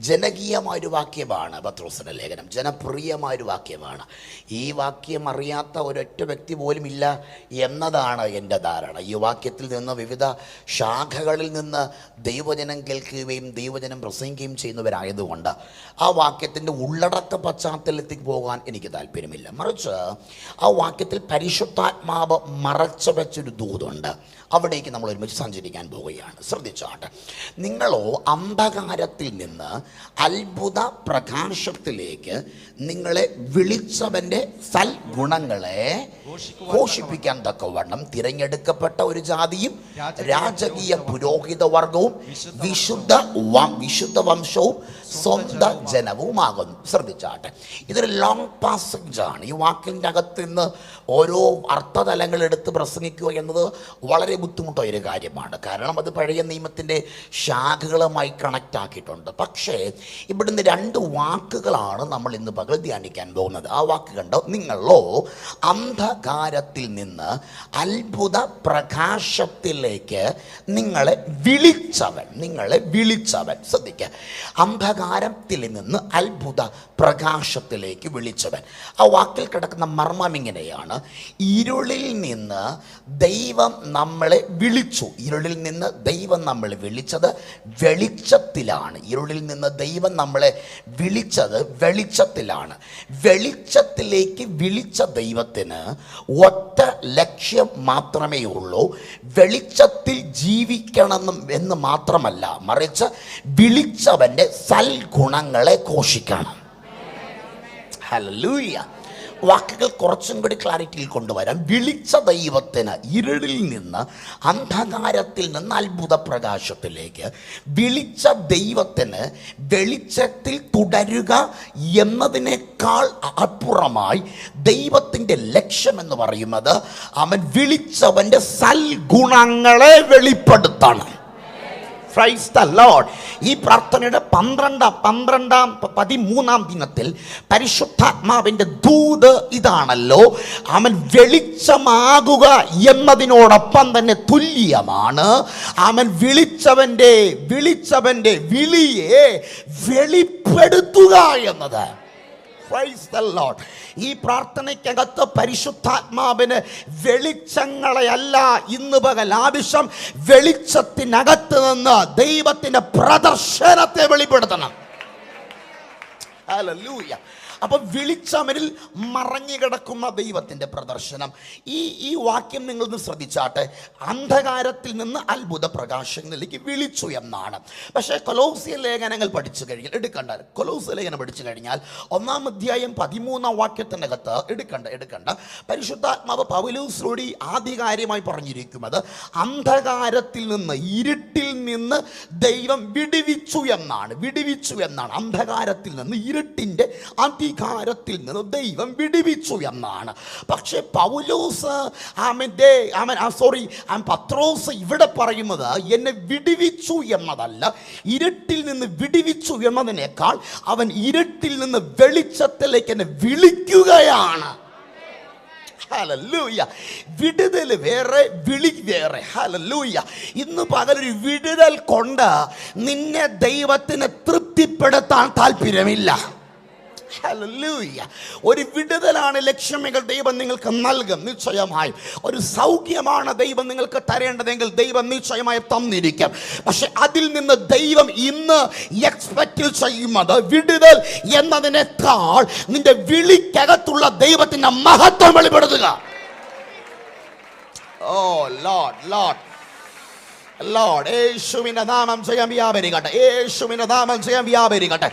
ജനകീയമായൊരു വാക്യമാണ് പത്രോസിൻ്റെ ലേഖനം, ജനപ്രിയമായൊരു വാക്യമാണ്. ഈ വാക്യം അറിയാത്ത ഒരൊറ്റ വ്യക്തി പോലും ഇല്ല എന്നതാണ് എൻ്റെ ധാരണ. ഈ വാക്യത്തിൽ നിന്ന് വിവിധ ശാഖകളിൽ നിന്ന് ദൈവജനം കേൾക്കുകയും ദൈവജനം പ്രസംഗിക്കുകയും ചെയ്യുന്നവരായതുകൊണ്ട് ആ വാക്യത്തിൻ്റെ ഉള്ളടക്ക പശ്ചാത്തലത്തിൽ പോകാൻ എനിക്ക് താല്പര്യമില്ല. മറിച്ച് ആ വാക്യത്തിൽ പരിശുദ്ധാത്മാവ് മറച്ചു വെച്ചൊരു ദൂതുണ്ട്. അവിടേക്ക് നമ്മൾ ഒരുമിച്ച് സഞ്ചരിക്കാൻ പോവുകയാണ്. ശ്രദ്ധിച്ചാട്ടെ, നിങ്ങളോ അന്ധകാരത്തിൽ നിന്ന് അത്ഭുത പ്രകാശത്തിലേക്ക് നിങ്ങളെ വിളിച്ചവൻ്റെ സൽഗുണങ്ങളെ ഘോഷിപ്പിക്കാൻ തക്കവണ്ണം തിരഞ്ഞെടുക്കപ്പെട്ട ഒരു ജാതിയും രാജകീയ പുരോഹിത വർഗവും വിശുദ്ധ വംശവും സ്വന്തം ജനവുമാകുന്നു. ശ്രദ്ധിച്ചാട്ടെ, ഇതൊരു ലോങ് പാസേജ് ആണ്. ഈ വാക്കിൻ്റെ അകത്ത് നിന്ന് ഓരോ അർത്ഥതലങ്ങൾ എടുത്ത് പ്രസംഗിക്കുക എന്നത് വളരെ ബുദ്ധിമുട്ടായ ഒരു കാര്യമാണ്. കാരണം അത് പഴയ നിയമത്തിൻ്റെ ശാഖകളുമായി കണക്റ്റ് ആക്കിയിട്ടുണ്ട്. പക്ഷേ ഇവിടുന്ന് രണ്ട് വാക്കുകളാണ് നമ്മൾ ഇന്ന് പകൽ ധ്യാനിക്കാൻ പോകുന്നത്. ആ വാക്ക് കണ്ടോ, നിങ്ങളോ അന്ധകാരത്തിൽ നിന്ന് അത്ഭുത പ്രകാശത്തിലേക്ക് നിങ്ങളെ വിളിച്ചവൻ. ശ്രദ്ധിക്കുക, അന്ധകാരത്തിൽ നിന്ന് അത്ഭുത പ്രകാശത്തിലേക്ക് വിളിച്ചവൻ. ആ വാക്കിൽ കിടക്കുന്ന മർമ്മം ഇങ്ങനെയാണ്: ഇരുളിൽ നിന്ന് ദൈവം നമ്മളെ വിളിച്ചു. ഇരുളിൽ നിന്ന് ദൈവം നമ്മളെ വിളിച്ചത് വെളിച്ചത്തിലാണ്. ഇരുളിൽ നിന്ന് ദൈവം നമ്മളെ വിളിച്ചത് വെളിച്ചത്തിലാണ്. വെളിച്ചത്തിലേക്ക് വിളിച്ച ദൈവത്തിന് ഒറ്റ ലക്ഷ്യം മാത്രമേ ഉള്ളൂ, വെളിച്ചത്തിൽ ജീവിക്കണമെന്നും എന്ന് മാത്രമല്ല, മറിച്ച് വിളിച്ചവൻ്റെ സൽഗുണങ്ങളെ ഘോഷിക്കണം. ഹല്ലേലൂയ. വാക്കുകൾ കുറച്ചും കൂടി ക്ലാരിറ്റിയിൽ കൊണ്ടുവരാം. വിളിച്ച ദൈവത്തിന് ഇരുളിൽ നിന്ന് അന്ധകാരത്തിൽ നിന്ന് അത്ഭുത പ്രകാശത്തിലേക്ക് വിളിച്ച ദൈവത്തിന് വെളിച്ചത്തിൽ തുടരുക എന്നതിനേക്കാൾ അപ്പുറമായി ദൈവത്തിൻ്റെ ലക്ഷ്യമെന്ന് പറയുന്നത് അവൻ വിളിച്ചവൻ്റെ സൽഗുണങ്ങളെ വെളിപ്പെടുത്തണം. Praise the Lord. ഈ പ്രാർത്ഥനയുടെ 13ാം ദിനത്തിൽ പരിശുദ്ധാത്മാവിൻ്റെ ദൂത് ഇതാണല്ലോ. അവൻ വെളിച്ചമാകുക എന്നതിനോടൊപ്പം തന്നെ തുല്യമാണ് അവൻ വിളിച്ചവൻ്റെ വിളിയെ വെളിപ്പെടുത്തുക എന്നത്. Praise the Lord. ഈ പ്രാർത്ഥനയ്ക്കകത്ത് പരിശുദ്ധാത്മാവിന് വെളിച്ചങ്ങളെയല്ല ഇന്ന് പകൽ ആവശ്യം, വെളിച്ചത്തിനകത്ത് നിന്ന് ദൈവത്തിൻ്റെ പ്രദർശനത്തെ വെളിപ്പെടുത്തണം. ഹല്ലേലൂയ. അപ്പം വിളിച്ചവരിൽ മറഞ്ഞു കിടക്കുന്ന ദൈവത്തിൻ്റെ പ്രദർശനം. ഈ വാക്യം നിങ്ങളൊന്ന് ശ്രദ്ധിച്ചാട്ടെ. അന്ധകാരത്തിൽ നിന്ന് അത്ഭുത പ്രകാശങ്ങളിലേക്ക് വിളിച്ചു എന്നാണ്. പക്ഷേ കൊലോസ്യ ലേഖനങ്ങൾ പഠിച്ചു കഴിഞ്ഞാൽ കൊലോസ്യ ലേഖനം പഠിച്ചു കഴിഞ്ഞാൽ 1-ാം അധ്യായം 13-ാം വാക്യത്തിനകത്ത് എടുക്കണ്ട പരിശുദ്ധാത്മാവ് പൗലോസിനോട് ആധികാരികമായി പറഞ്ഞിരിക്കുന്നത് അന്ധകാരത്തിൽ നിന്ന്, ഇരുട്ടിൽ നിന്ന് ദൈവം വിടുവിച്ചു എന്നാണ്. അന്ധകാരത്തിൽ നിന്ന്, ഇരുട്ടിൻ്റെ അധികാരത്തിൽ നിന്ന് ദൈവം വിടുവിച്ചു എന്നാണ്. പക്ഷേ പത്രോസ് ഇവിടെ പറയുന്നത് എന്നെ വിടുവിച്ചു എന്നതല്ല, ഇരുട്ടിൽ നിന്ന് വിടുവിച്ചു എന്നതിനേക്കാൾ അവൻ ഇരുട്ടിൽ നിന്ന് വെളിച്ചത്തിലേക്ക് എന്നെ വിളിക്കുകയാണ്. ഹല്ലേലൂയ. വിടുതൽ വേറെ, വിളി വേറെ. ഹല്ലേലൂയ. ഇന്ന് പകലൊരു വിടുതൽ കൊണ്ട് നിന്നെ ദൈവത്തിന് തൃപ്തിപ്പെടുത്താൻ താല്പര്യമില്ല. ഹല്ലേലൂയ. ഒരു വിടുതലാണ് ലക്ഷ്യമെങ്കിൽ ദൈവം നിങ്ങൾക്ക് നൽകും നിശ്ചയമായും. ഒരു സൗഖ്യമാണ് ദൈവം നിങ്ങൾക്ക് തരേണ്ടതെങ്കിൽ ദൈവം നിശ്ചയമായും തന്നിരിക്കും. പക്ഷെ അതിൽ നിന്ന് ദൈവം ഇന്ന് എക്സ്പെക്റ്റ് ചെയ്യുന്നത് വിടുതൽ എന്നതിനേക്കാൾ നിന്റെ വിളിക്കകത്തുള്ള ദൈവത്തിന്റെ മഹത്വം വെളിപ്പെടുത്തുക. ഓ ലോർഡ് യേശുവിന്റെ നാമം ജയം വ്യാപരിക്കട്ടെ.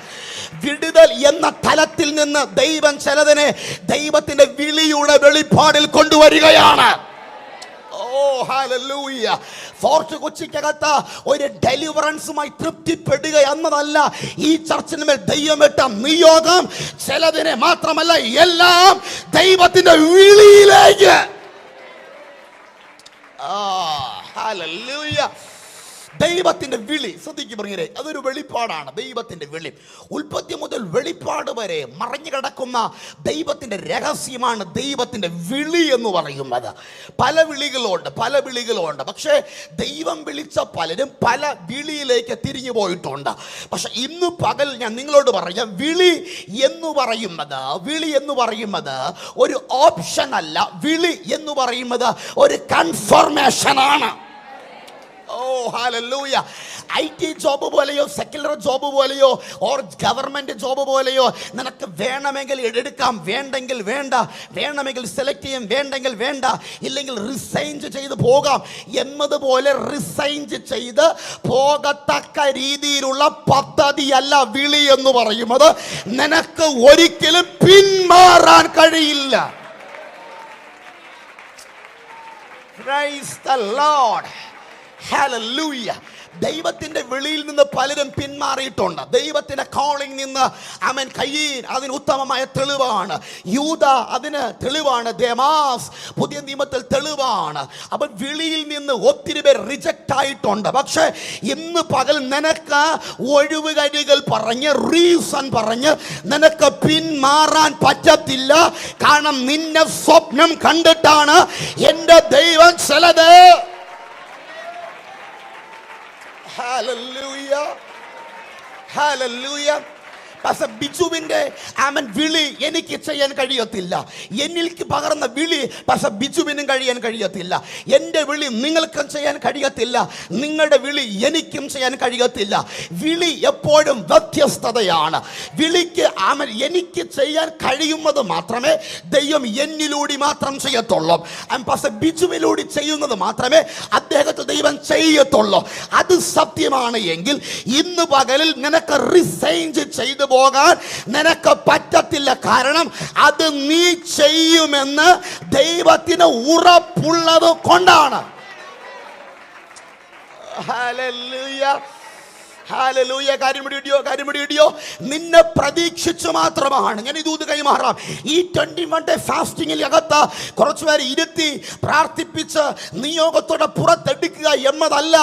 വിടുതൽ എന്ന തലത്തിൽ നിന്ന് ദൈവം ചിലതിനെ ദൈവത്തിന്റെ വിളിയുടെ വെളിപ്പാടിൽ കൊണ്ടുവരികയാണ്. ഓ ഹല്ലേലൂയ. ഫോർട്ട് കൊച്ചിക്കകത്ത് ഒരു ഡെലിവറൻസുമായി തൃപ്തിപ്പെടുക എന്നതല്ല ഈ ചർച്ചിന് മേൽ ദൈവമിട്ട നിയോഗം. ചിലതിനെ മാത്രമല്ല, എല്ലാം ദൈവത്തിന്റെ വിളിയിലേക്ക്. ഹല്ലേലൂയ. ദൈവത്തിന്റെ വിളി ശ്രദ്ധിക്കും പ്രിയരെ, അതൊരു വെളിപ്പാടാണ്. ദൈവത്തിന്റെ വിളി ഉൽപ്പത്തി മുതൽ വെളിപ്പാട് വരെ മറഞ്ഞു കിടക്കുന്ന ദൈവത്തിന്റെ രഹസ്യമാണ് ദൈവത്തിന്റെ വിളി എന്ന് പറയുന്നത്. പല വിളികളുണ്ട്. പക്ഷേ ദൈവം വിളിച്ച പലരും പല വിളിയിലേക്ക് തിരിഞ്ഞു പോയിട്ടുണ്ട്. പക്ഷെ ഇന്ന് പകൽ ഞാൻ നിങ്ങളോട് പറയാം, വിളി എന്ന് പറയുന്നത് ഒരു ഓപ്ഷൻ അല്ല. വിളി എന്ന് പറയുന്നത് ഒരു കൺഫർമേഷൻ ആണ്. ഓ ഹല്ലേലൂയ. IT ജോബ് പോലെയോ സെക്യുലർ ജോബ് പോലെയോ ഓർ ഗവൺമെന്റ് ജോബ് പോലെയോ നിനക്ക് വേണമെങ്കിൽ എടുക്കാം, വേണ്ടെങ്കിൽ വേണ്ട, വേണമെങ്കിൽ സെലക്ട് ചെയ്യും, വേണ്ടെങ്കിൽ വേണ്ട, ഇല്ലെങ്കിൽ റിസൈൻ ചെയ്ത് പോകാം എന്നതുപോലെ റിസൈൻ ചെയ്ത് പോകത്തക്ക രീതിയിലുള്ള പദ്ധതിയല്ല വിളി എന്ന് പറയുന്നത്. നിനക്ക് ഒരിക്കലും പിന്മാറാൻ കഴിയില്ല. Praise the Lord. Hallelujah. ദൈവത്തിന്റെ വെളിയിൽ നിന്ന് പലരും പിന്മാറിയിട്ടുണ്ട്. ദൈവത്തിന്റെ കോളിംഗ് നിന്ന് ആമേൻ കയീൻ അതിന് ഉത്തമമായ തെളിവാണ്. യൂദ അതിന് തെളിവാണ്. ദേമാസ് പുതിയ നിയമത്തിൽ തെളിവാണ്. അപ്പോൾ വിളിയിൽ നിന്ന് ഒത്തിരി പേർ റിജക്റ്റ് ആയിട്ടുണ്ട്. പക്ഷേ ഇന്ന് പകൽ നിനക്ക് ഒഴിവുകഴികൾ പറഞ്ഞ് റീസൺ പറഞ്ഞ് നിനക്ക് പിന്മാറാൻ പറ്റത്തില്ല. കാരണം നിന്നെ സ്വപ്നം കണ്ടിട്ടാണ് എൻ്റെ ദൈവം ചിലത്. Hallelujah. Hallelujah. പക്ഷെ ബിജുവിന്റെ വിളി എനിക്ക് ചെയ്യാൻ കഴിയത്തില്ല. എനിക്ക് പകർന്ന വിളി പക്ഷെ ബിജുവിനും കഴിയാൻ കഴിയത്തില്ല. എൻ്റെ വിളി നിങ്ങൾക്കും ചെയ്യാൻ കഴിയത്തില്ല. നിങ്ങളുടെ വിളി എനിക്കും ചെയ്യാൻ കഴിയത്തില്ല. വിളി എപ്പോഴും വ്യത്യസ്തതയാണ്. വിളിക്ക് എനിക്ക് ചെയ്യാൻ കഴിയുന്നത് മാത്രമേ ദൈവം എന്നിലൂടെ മാത്രം ചെയ്യത്തുള്ളൂ. പക്ഷെ ബിജുവിലൂടെ ചെയ്യുന്നത് മാത്രമേ അദ്ദേഹത്തെ ദൈവം ചെയ്യത്തുള്ളൂ. അത് സത്യമാണ് എങ്കിൽ ഇന്ന് പകലിൽ നിനക്ക് റിസൈൻ ചെയ്തു പോകാൻ നിനക്ക് പറ്റത്തില്ല. കാരണം അത് നീ ചെയ്യുമെന്ന് ദൈവത്തിന് ഉറപ്പുള്ളത് കൊണ്ടാണ്. ഹല്ലേലൂയ. ഹല്ലേലൂയ. കാര്യം പിടിയോ. നിന്നെ പ്രതീക്ഷിച്ചു മാത്രമാണ് ഞാൻ ഇത് കൈമാറാം. ഈ 21 ഡേ ഫാസ്റ്റിംഗിൽ അകത്ത് കുറച്ചുപേരെ ഇരുത്തി പ്രാർത്ഥിപ്പിച്ച് നിയോഗത്തോടെ പുറത്തെടുക്കുക എന്നതല്ല.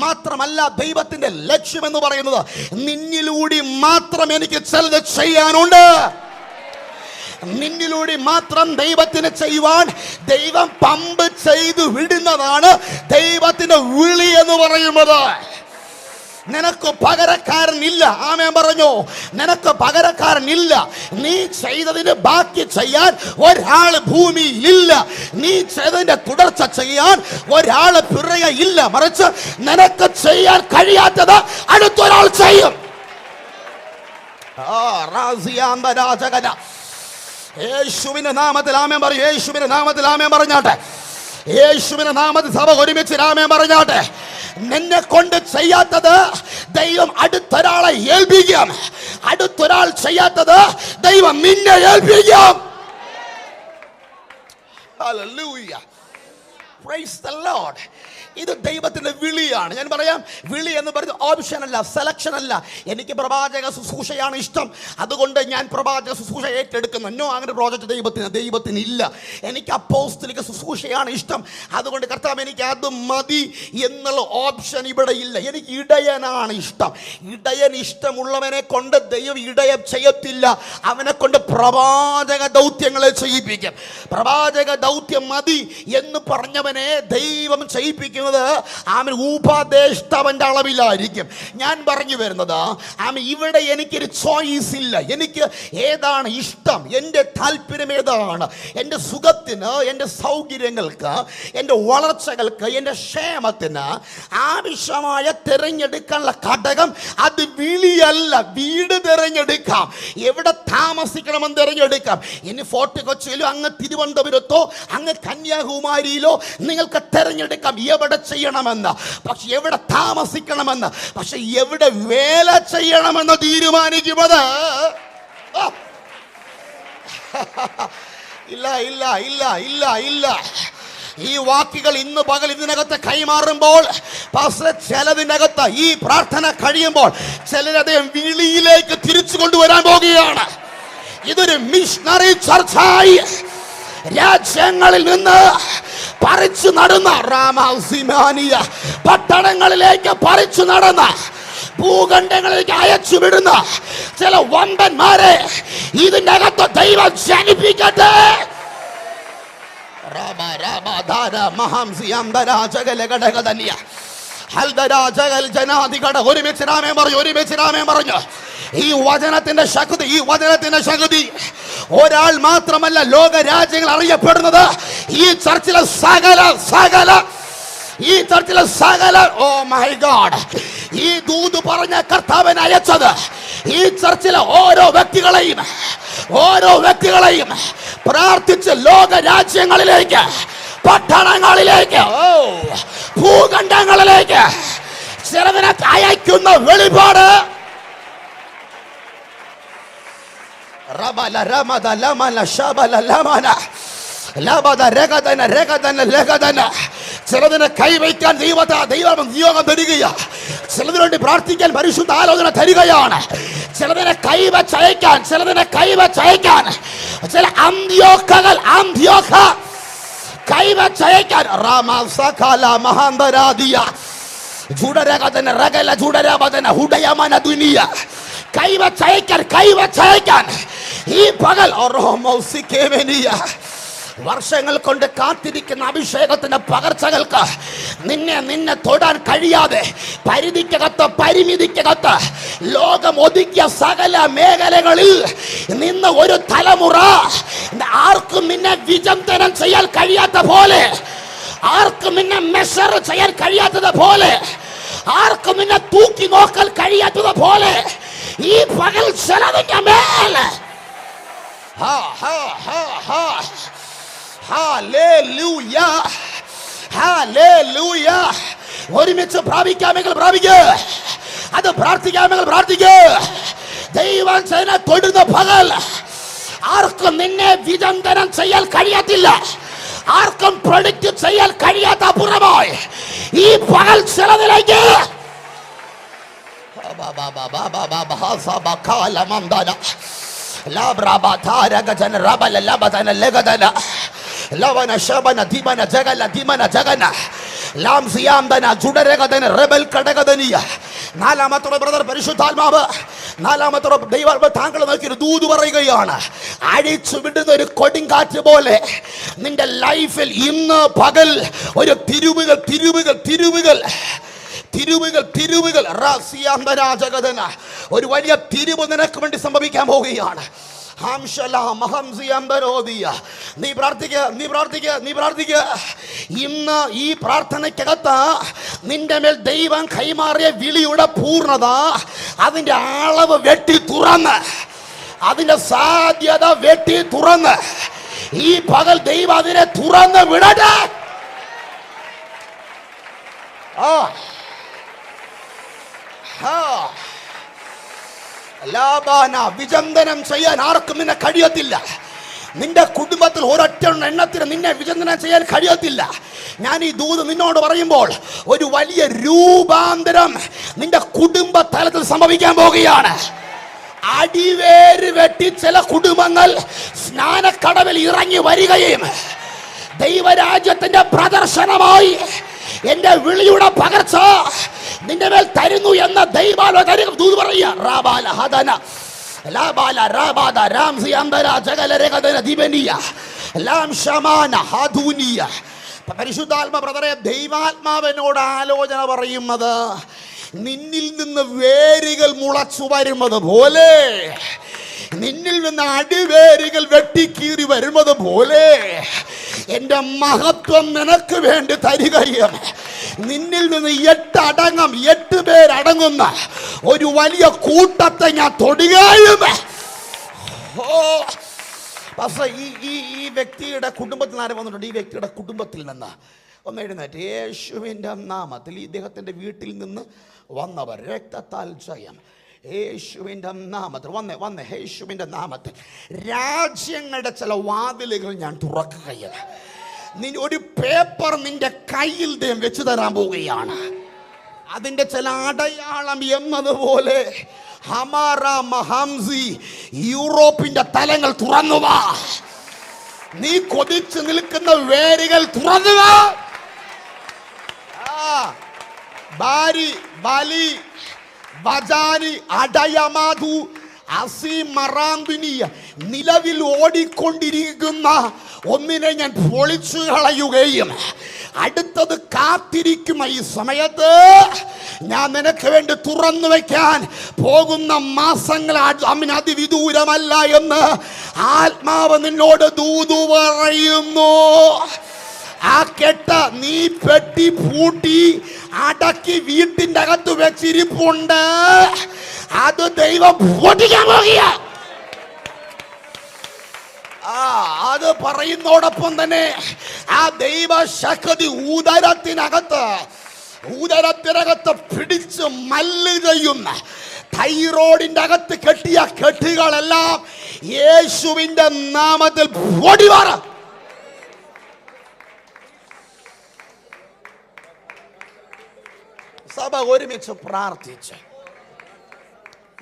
മാത്രമല്ല ദൈവത്തിന്റെ ലക്ഷ്യം എന്ന് പറയുന്നത് നിന്നിലൂടെ മാത്രം എനിക്ക് ചിലത് ചെയ്യാനുണ്ട്. നിന്നിലൂടെ മാത്രം ദൈവത്തിന് ചെയ്യുവാൻ ദൈവം പമ്പ് ചെയ്തു വിടുന്നതാണ് ദൈവത്തിന്റെ വിളി എന്ന് പറയുന്നത്. നിനക്ക് പകരക്കാരനില്ല. ആമേൻ പറഞ്ഞോ. നിനക്ക് പകരക്കാരനില്ല. നീ ചെയ്തതിന് ബാക്കി ചെയ്യാൻ ഒരാൾ ഭൂമിയിലില്ല. നീ ചെയ്തതിന്റെ തുടർച്ച ചെയ്യാൻ ഒരാൾ പിറകയില്ല. മറിച്ച് നിനക്ക് ചെയ്യാൻ കഴിയാത്തത് അടുത്തൊരാൾ ചെയ്യും. യേശുവിന്റെ നാമത്തിൽ ആമേൻ പറയും. യേശുവിന്റെ നാമത്തിൽ ആമേൻ പറഞ്ഞാട്ടെ. യേശുവിന്റെ നാമത്തിൽ സഭ ഒരുമിച്ച് ആമേൻ പറഞ്ഞാട്ടെ. നിന്നെ കൊണ്ട് ചെയ്യാത്തത് ദൈവം അടുത്തൊരാളെ ഏൽപ്പിക്കാം. അടുത്തൊരാൾ ചെയ്യാത്തത് ദൈവം നിന്നെ ഏൽപ്പിക്കാം. Hallelujah. Praise the Lord. ഇത് ദൈവത്തിന്റെ വിളിയാണ്. ഞാൻ പറയാം, വിളി എന്ന് പറയുന്നത് ഓപ്ഷൻ അല്ല, സെലക്ഷൻ അല്ല. എനിക്ക് പ്രവാചക ശുശ്രൂഷയാണ് ഇഷ്ടം, അതുകൊണ്ട് ഞാൻ പ്രവാചക ശുശ്രൂഷ ഏറ്റെടുക്കുന്നു. നോ, അങ്ങനെ പ്രോജക്റ്റ് ദൈവത്തിന് ഇല്ല. എനിക്ക് അപ്പോസ്തലിക ശുശ്രൂഷയാണ് ഇഷ്ടം, അതുകൊണ്ട് കർത്താവ് എനിക്ക് അത് മതി എന്നുള്ള ഓപ്ഷൻ ഇവിടെ ഇല്ല. എനിക്ക് ഇടയനാണ് ഇഷ്ടം. ഇടയൻ ഇഷ്ടമുള്ളവനെ കൊണ്ട് ദൈവം ഇടയം ചെയ്യത്തില്ല. അവനെ കൊണ്ട് പ്രവാചക ദൗത്യങ്ങളെ ചെയ്യിപ്പിക്കും. പ്രവാചക ദൗത്യം മതി എന്ന് പറഞ്ഞവനെ ദൈവം ചെയ്യിപ്പിക്കും. ഉപദേഷ്ടവന്റെ അളവിലായിരിക്കും. ഞാൻ പറഞ്ഞു വരുന്നത് ഇവിടെ എനിക്കൊരു ചോയ്സ് ഇല്ല. എനിക്ക് ഏതാണ് ഇഷ്ടം, എൻ്റെ താല്പര്യം ഏതാണ്, എൻ്റെ സുഖത്തിന്, എൻ്റെ സൗകര്യങ്ങൾക്ക്, എൻ്റെ വളർച്ചകൾക്ക്, എൻ്റെ ക്ഷേമത്തിന് ആവശ്യമായ തിരഞ്ഞെടുക്കാനുള്ള ഘടകം അത് വിളിയല്ല. വീട് തിരഞ്ഞെടുക്കാം, എവിടെ താമസിക്കണമെന്ന് തിരഞ്ഞെടുക്കാം. ഇനി ഫോർട്ട് കൊച്ചിയിലോ അങ്ങ് തിരുവനന്തപുരത്തോ അങ്ങ് കന്യാകുമാരിയിലോ നിങ്ങൾക്ക് തിരഞ്ഞെടുക്കാം എവിടെ ചെയ്യണമെന്ന്. പക്ഷെ എവിടെ താമസിക്കണമെന്ന്, പക്ഷെ എവിടെ വേല ചെയ്യണമെന്ന് തീരുമാനിക്കുന്നത് ഇല്ല. ഈ വാക്കുകൾ ഇന്ന് പകൽ ഇതിനകത്ത് കൈമാറുമ്പോൾ ചിലതിനകത്ത് ഈ പ്രാർത്ഥന കഴിയുമ്പോൾ ചിലരതേ വിളിയിലേക്ക് തിരിച്ചു കൊണ്ടുവരാൻ പോകുകയാണ്. ഇതൊരു മിഷണറി ചർച്ചായി രാജ്യങ്ങളിൽ നിന്ന് പറിച്ചു നടന്ന റാമാസിമാനിയ പട്ടണങ്ങളിലേക്ക് പറിച്ചു നടന്ന ഭൂഖണ്ഡങ്ങളിലേക്ക് അയച്ചു വിടുന്ന ചില വമ്പന്മാരെ ഇതിന്റെ അകത്ത് ദൈവം ജനിപ്പിക്കട്ടെ. ഒരുമിച്ച് രാമേ പറഞ്ഞു, ഒരുമിച്ച് രാമേ പറഞ്ഞു. ഈ വചനത്തിന്റെ ശക്തി, ഈ വചനത്തിന്റെ ശക്തി ഒരാൾ മാത്രമല്ല, ലോക രാജ്യങ്ങൾ അറിയപ്പെടുന്നത് ഈ ചർച്ചിലെ സകല ഓ മൈ ഗോഡ്, ഈ ദൂത് പറഞ്ഞ കർത്താവൻ അയച്ചത് ഈ ചർച്ചിലെ ഓരോ വ്യക്തികളെയും പ്രാർത്ഥിച്ച് ലോക രാജ്യങ്ങളിലേക്ക്, പട്ടണങ്ങളിലേക്ക്, ഭൂഖണ്ഡങ്ങളിലേക്ക് ചിലതിനെ അയക്കുന്ന വെളിപാട്. ചിലതിനെ കൈവയ്ക്കാൻ ദൈവം നിയോഗം തരികയാ. ചിലതിനു വേണ്ടി പ്രാർത്ഥിക്കാൻ പരിശുദ്ധ ആലോചന തരികയാണ്. ചിലതിനെ കൈവച്ചയക്കാൻ ചില അന്ത്യോക്ക കൈവച്ചയക്കാൻ കൈവച്ചയക്കാൻ ഈ പകൽ വർഷങ്ങൾ കൊണ്ട് കാത്തിരിക്കുന്ന അഭിഷേകത്തിന്റെ പകർച്ചകൾക്ക് നിന്നെ തൊടാൻ കഴിയാതെ പരിമിതിക്കകത്ത് ലോകം ഒതുക്കിയ സകല മേഖലകളിൽ നിന്ന് ഒരു തലമുറ ആർക്കും നിന്നെ വിചിന്തനം ചെയ്യാൻ കഴിയാത്ത പോലെ, ആർക്കും നിന്നെ മെഷർ ചെയ്യാൻ കഴിയാത്തത് പോലെ, ആർക്കും നിന്നെ തൂക്കി നോക്കാൻ കഴിയാത്തത് പോലെ ഈ പകൽ ചിലതിന്റെ മേലെ ഒരുമിച്ച് പ്രാപിക്കാമെങ്കിൽ പ്രാപിക്കുക, അത് പ്രാർത്ഥിക്കാമെങ്കിൽ പ്രാർത്ഥിക്കുക. ദൈവം തൊടുന്ന പകൽ ആർക്കും നിന്നെ വിചിന്തനം ചെയ്യാൻ കഴിയത്തില്ല, ആർക്കും പ്രൊഡിക്റ്റ് ചെയ്യാൻ കഴിയാത്ത അപ്പുറമായി ഈ പകൽ ചിലതിലേക്ക് നാലാമത്തോടെ ബ്രദർ പരിശുദ്ധാത്മാവ്, നാലാമത്തോടെ ദൈവാത്മാവ് താങ്കൾ നോക്കിയൊരു ദൂത് പറയുകയാണ്. അഴിച്ചു വിടുന്ന ഒരു കൊടുങ്കാറ്റ് പോലെ നിന്റെ ലൈഫിൽ ഇന്ന് പകൽ ഒരു ഒരു വലിയ തിരിവ് നിനക്ക് വേണ്ടി സംഭവിക്കാൻ പോവുകയാണ്. നീ പ്രാർത്ഥിക്കുക. ഇന്ന് ഈ പ്രാർത്ഥനയ്ക്കകത്ത് നിന്റെ മേൽ ദൈവം കൈമാറിയ വിളിയുടെ പൂർണ്ണത, അതിന്റെ അളവ് വെട്ടി തുറന്ന്, അതിന്റെ സാധ്യത വെട്ടി തുറന്ന് ഈ പകൽ ദൈവം അതിനെ തുറന്ന് വിടട്ടെ. വിചിന്തനം ചെയ്യാൻ ആർക്കും നിന്നെ കഴിയത്തില്ല. നിന്റെ കുടുംബത്തിൽ ഒരൊറ്റ എണ്ണത്തിന് നിന്നെ വിചിന്തനം ചെയ്യാൻ കഴിയത്തില്ല. ഞാൻ ഈ ദൂത് നിന്നോട് പറയുമ്പോൾ ഒരു വലിയ രൂപാന്തരം നിന്റെ കുടുംബ തലത്തിൽ സംഭവിക്കാൻ പോവുകയാണ്. അടിവേര് വെട്ടി ചില കുടുംബങ്ങൾ സ്നാനക്കടവിൽ ഇറങ്ങി വരികയും ദൈവരാജ്യത്തിന്റെ പ്രദർശനമായി എന്റെ വിളിയുടെ പകർച്ച നിന്റെ മേൽ തരുന്നു എന്ന ദൈവാലോചന ദൂത് പറയുക. പരിശുദ്ധാത്മ ബ്രദറെ, ദൈവാത്മാവിനോട് ആലോചന പറയുന്നത് നിന്നിൽ നിന്ന് വേരുകൾ മുളച്ചു വരുന്നത് പോലെ, നിന്നിൽ നിന്ന് അടിവേരുകൾ വെട്ടിക്കീറി വരുന്നത് പോലെ എന്റെ മഹത്വം നിനക്ക് വേണ്ടി തരികയും നിന്നിൽ നിന്ന് 8 പേരടങ്ങുന്ന ഒരു വലിയ കൂട്ടത്തെ ഞാൻ തൊടുകയും. ഈ വ്യക്തിയുടെ കുടുംബത്തിൽ ആരും വന്നിട്ടുണ്ട്. ഈ വ്യക്തിയുടെ കുടുംബത്തിൽ നിന്ന് ഒന്ന് എഴുന്നേറ്റ്. യേശുവിൻ്റെ നാമത്തിൽ ഇദ്ദേഹത്തിൻ്റെ വീട്ടിൽ നിന്ന് വന്നവർ രക്തത്താൽ ജയം യേശുവിൻ്റെ നാമത്തിൽ വന്നേ യേശുവിൻ്റെ നാമത്തിൽ രാജ്യങ്ങളുടെ ചില വാതിലുകൾ ഞാൻ തുറക്കുകയാണ്. ഒരു പേപ്പർ നിന്റെ കയ്യിൽ വെച്ച് തരാൻ പോവുകയാണ്. അതിൻ്റെ ചില അടയാളം എന്നതുപോലെ യൂറോപ്പിന്റെ തലങ്ങൾ തുറന്നുവാ. നീ കൊതിച്ചു നിൽക്കുന്ന വേരുകൾ തുറന്നുക. ബാരി ബാലി വജാനി അടയമാധു നിലവിൽ ഓടിക്കൊണ്ടിരിക്കുന്ന ഒന്നിനെ ഞാൻ പൊളിച്ചു കളയുകയും അടുത്തത് കാത്തിരിക്കുന്ന ഈ സമയത്ത് ഞാൻ നിനക്ക് വേണ്ടി തുറന്നു വയ്ക്കാൻ പോകുന്ന മാസങ്ങൾ അതിവിദൂരമല്ല എന്ന് ആത്മാവ് നിന്നോട് ദൂതു പറയുന്നു. ആ കെട്ട നീ പെട്ടി പൂട്ടി അടക്കി വീട്ടിന്റെ അകത്ത് വെച്ചിരിപ്പുണ്ട്. അത് ദൈവം പൊട്ടിക്കാൻ പോകുക. അത് പറയുന്നതോടൊപ്പം തന്നെ ആ ദൈവശക്തി ഊദരത്തിനകത്ത് പിടിച്ച് മല്ല് ചെയ്യുന്ന തൈറോയിഡിന്റെ അകത്ത് കെട്ടിയ കെട്ടുകളെല്ലാം യേശുവിന്റെ നാമത്തിൽ പൊടിവാറ. സഭ ഒരുമിച്ച് പ്രാർത്ഥിച്ച്,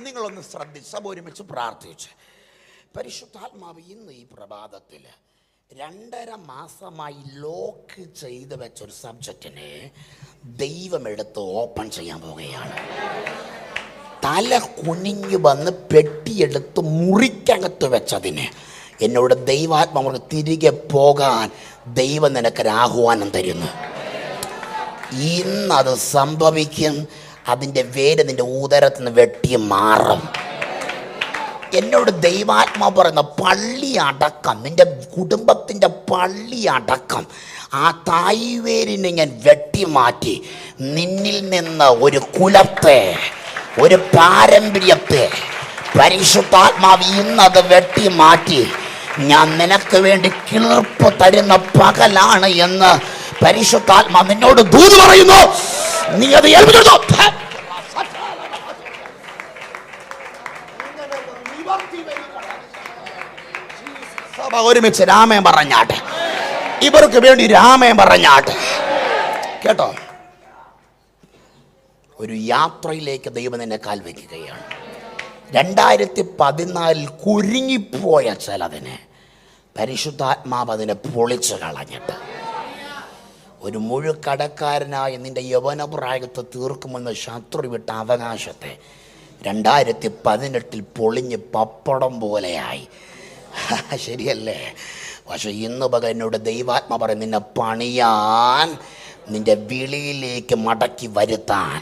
നിങ്ങളൊന്ന് ശ്രദ്ധിച്ച്, സഭ ഒരുമിച്ച് പ്രാർത്ഥിച്ച്. പരിശുദ്ധാത്മാവ് ഇന്ന് ഈ പ്രഭാതത്തിൽ 2.5 മാസമായി ലോക്ക് ചെയ്ത് വെച്ചൊരു സബ്ജക്റ്റിനെ ദൈവം എടുത്ത് ഓപ്പൺ ചെയ്യാൻ പോവുകയാണ്. തല കുനിഞ്ഞു വന്ന് പെട്ടിയെടുത്ത് മുറിക്കകത്ത് വെച്ചതിന് എന്നോട് ദൈവാത്മാവ് തിരികെ പോകാൻ ദൈവം നിനക്കൊരു ആഹ്വാനം തരുന്നു. ഇന്നത് സംഭവിക്കും. അതിൻ്റെ വേര് നിന്റെ ഉദരത്തിൽ നിന്ന് വെട്ടി മാറും. എന്നോട് ദൈവാത്മാവ് പറയുന്ന പള്ളി അടക്കം, നിന്റെ കുടുംബത്തിൻ്റെ പള്ളി അടക്കം ആ തായ്വേരിനെ ഞാൻ വെട്ടിമാറ്റി നിന്നിൽ നിന്ന് ഒരു കുലത്തെ, ഒരു പാരമ്പര്യത്തെ പരിശുദ്ധാത്മാവ് ഇന്നത് വെട്ടി മാറ്റി ഞാൻ നിനക്ക് വേണ്ടി കിളിർപ്പ് തരുന്ന പകലാണ് എന്ന് പരിശുദ്ധാത്മാവ് നിന്നോട് ദൂത് പറയുന്നു. നീ അത് ഏൽപ്പിച്ചോ. ഒരുമിച്ച് രാമൻ പറഞ്ഞാട്ടെ, ഇവർക്ക് വേണ്ടി രാമൻ പറഞ്ഞാട്ടെ. കേട്ടോ, ഒരു യാത്രയിലേക്ക് ദൈവം നിന്നെ കാൽ വയ്ക്കുകയാണ്. 2014 കുരുങ്ങിപ്പോയ ചിലതിനെ പരിശുദ്ധാത്മാവ് അതിനെ പൊളിച്ചു കളഞ്ഞിട്ട് ഒരു മുഴുക്കടക്കാരനായ നിന്റെ യൗവനപ്രായത്തെ തീർക്കുമെന്ന് ശത്രു വിട്ട അവകാശത്തെ 2018 പൊളിഞ്ഞ് പപ്പടം പോലെയായി. ശരിയല്ലേ? പക്ഷെ ഇന്ന് എന്നോട് ദൈവാത്മ പറയും, നിന്നെ പണിയാൻ, നിന്റെ വിളിയിലേക്ക് മടക്കി വരുത്താൻ,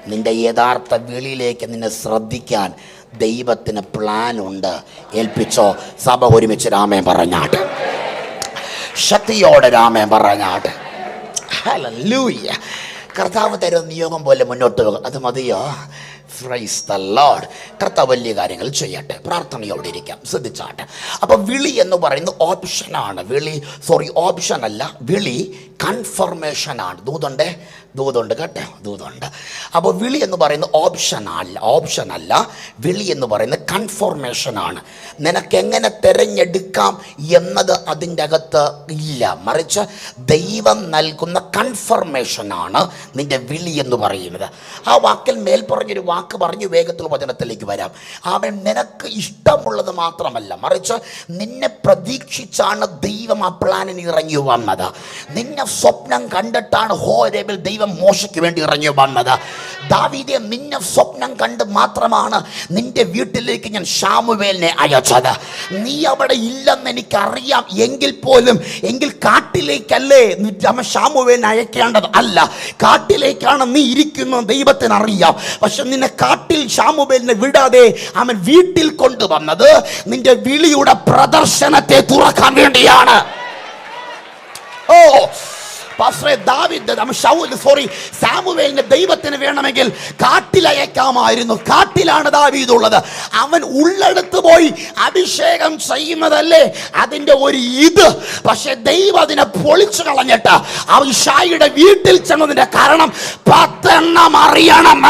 നിന്റെ യഥാർത്ഥ വിളിയിലേക്ക് നിന്നെ ശ്രദ്ധിക്കാൻ ദൈവത്തിന് പ്ലാൻ ഉണ്ട്. ഏൽപ്പിച്ചോ. സഭ ഒരുമിച്ച് രാമൻ പറഞ്ഞാട്ട്, ശക്തിയോടെ രാമൻ പറഞ്ഞാട്ട്. ഹല്ലേലൂയ. കർത്താവ് തരുന്ന നിയോഗം പോലെ മുന്നോട്ട് പോകും. അത് മതിയോ? Praise the Lord. കർത്താവ് വലിയ കാര്യങ്ങൾ ചെയ്യട്ടെ. പ്രാർത്ഥനയോടെ ഇരിക്കാം. ശ്രദ്ധിച്ചാട്ടെ. അപ്പം വിളി എന്ന് പറയുന്നത് ഓപ്ഷനാണ്. ഓപ്ഷൻ അല്ല, വിളി കൺഫർമേഷനാണ്. ദൂതുണ്ട് കേട്ടോ, ദൂതുണ്ട്. അപ്പോൾ വിളി എന്ന് പറയുന്നത് ഓപ്ഷൻ അല്ല, വിളി എന്ന് പറയുന്നത് കൺഫർമേഷനാണ്. നിനക്കെങ്ങനെ തിരഞ്ഞെടുക്കാം എന്നത് അതിൻ്റെ അകത്ത് ഇല്ല, മറിച്ച് ദൈവം നൽകുന്ന കൺഫർമേഷനാണ് നിന്റെ വിളി എന്ന് പറയുന്നത്. ആ വാക്കിൽ മേൽ പറഞ്ഞൊരു വാക്ക് പറഞ്ഞു വേഗത്തിൽ വചനത്തിലേക്ക് വരാം. അവൻ നിനക്ക് ഇഷ്ടമുള്ളത് മാത്രമല്ല, മറിച്ച് നിന്നെ പ്രതീക്ഷിച്ചാണ് ദൈവം ആ പ്ലാനിന് ഇറങ്ങി വന്നത്. നിന്നെ സ്വപ്നം കണ്ടിട്ടാണ് ഹോരേബിൽ ദൈവം മോശയ്ക്ക് വേണ്ടി ഇറങ്ങി വന്നത്. ദാവീദേ, നിന്നെ സ്വപ്നം കണ്ട് മാത്രമാണ് നിന്റെ വീട്ടിലേക്ക് ഞാൻ ശമൂവേലിനെ അയച്ചത്. നീ അവിടെ ഇല്ലെന്ന് എനിക്കറിയാം. എങ്കിൽ കാട്ടിലേക്കല്ലേ ശമൂവേലിനെ അയക്കേണ്ടത്? അല്ല, കാട്ടിലേക്കാണ് നീ ഇരിക്കുന്നത് ദൈവത്തിന് അറിയാം. പക്ഷെ നിന്നെ കാട്ടിൽ ശമൂവേലിനെ വിടാതെ അവൻ വീട്ടിൽ കൊണ്ടുവന്നത് നിന്റെ വിളിയുടെ പ്രദർശനത്തെ തുറക്കാൻ വേണ്ടിയാണ്. സാമുവേലിനെ ദൈവത്തിന് വേണമെങ്കിൽ കാട്ടിലയക്കാമായിരുന്നു. കാട്ടിലാണ് ദാവീദ് ഉള്ളത്. അവൻ ഉള്ളെടുത്ത് പോയി അഭിഷേകം ചെയ്യുന്നതല്ലേ അതിന്റെ ഒരു ഇത്. പക്ഷെ ദൈവം അതിനെ പൊളിച്ചു കളഞ്ഞിട്ട് അവൻ ഷായിയുടെ വീട്ടിൽ ചെന്നതിന്റെ കാരണം 10 എണ്ണം അറിയണം.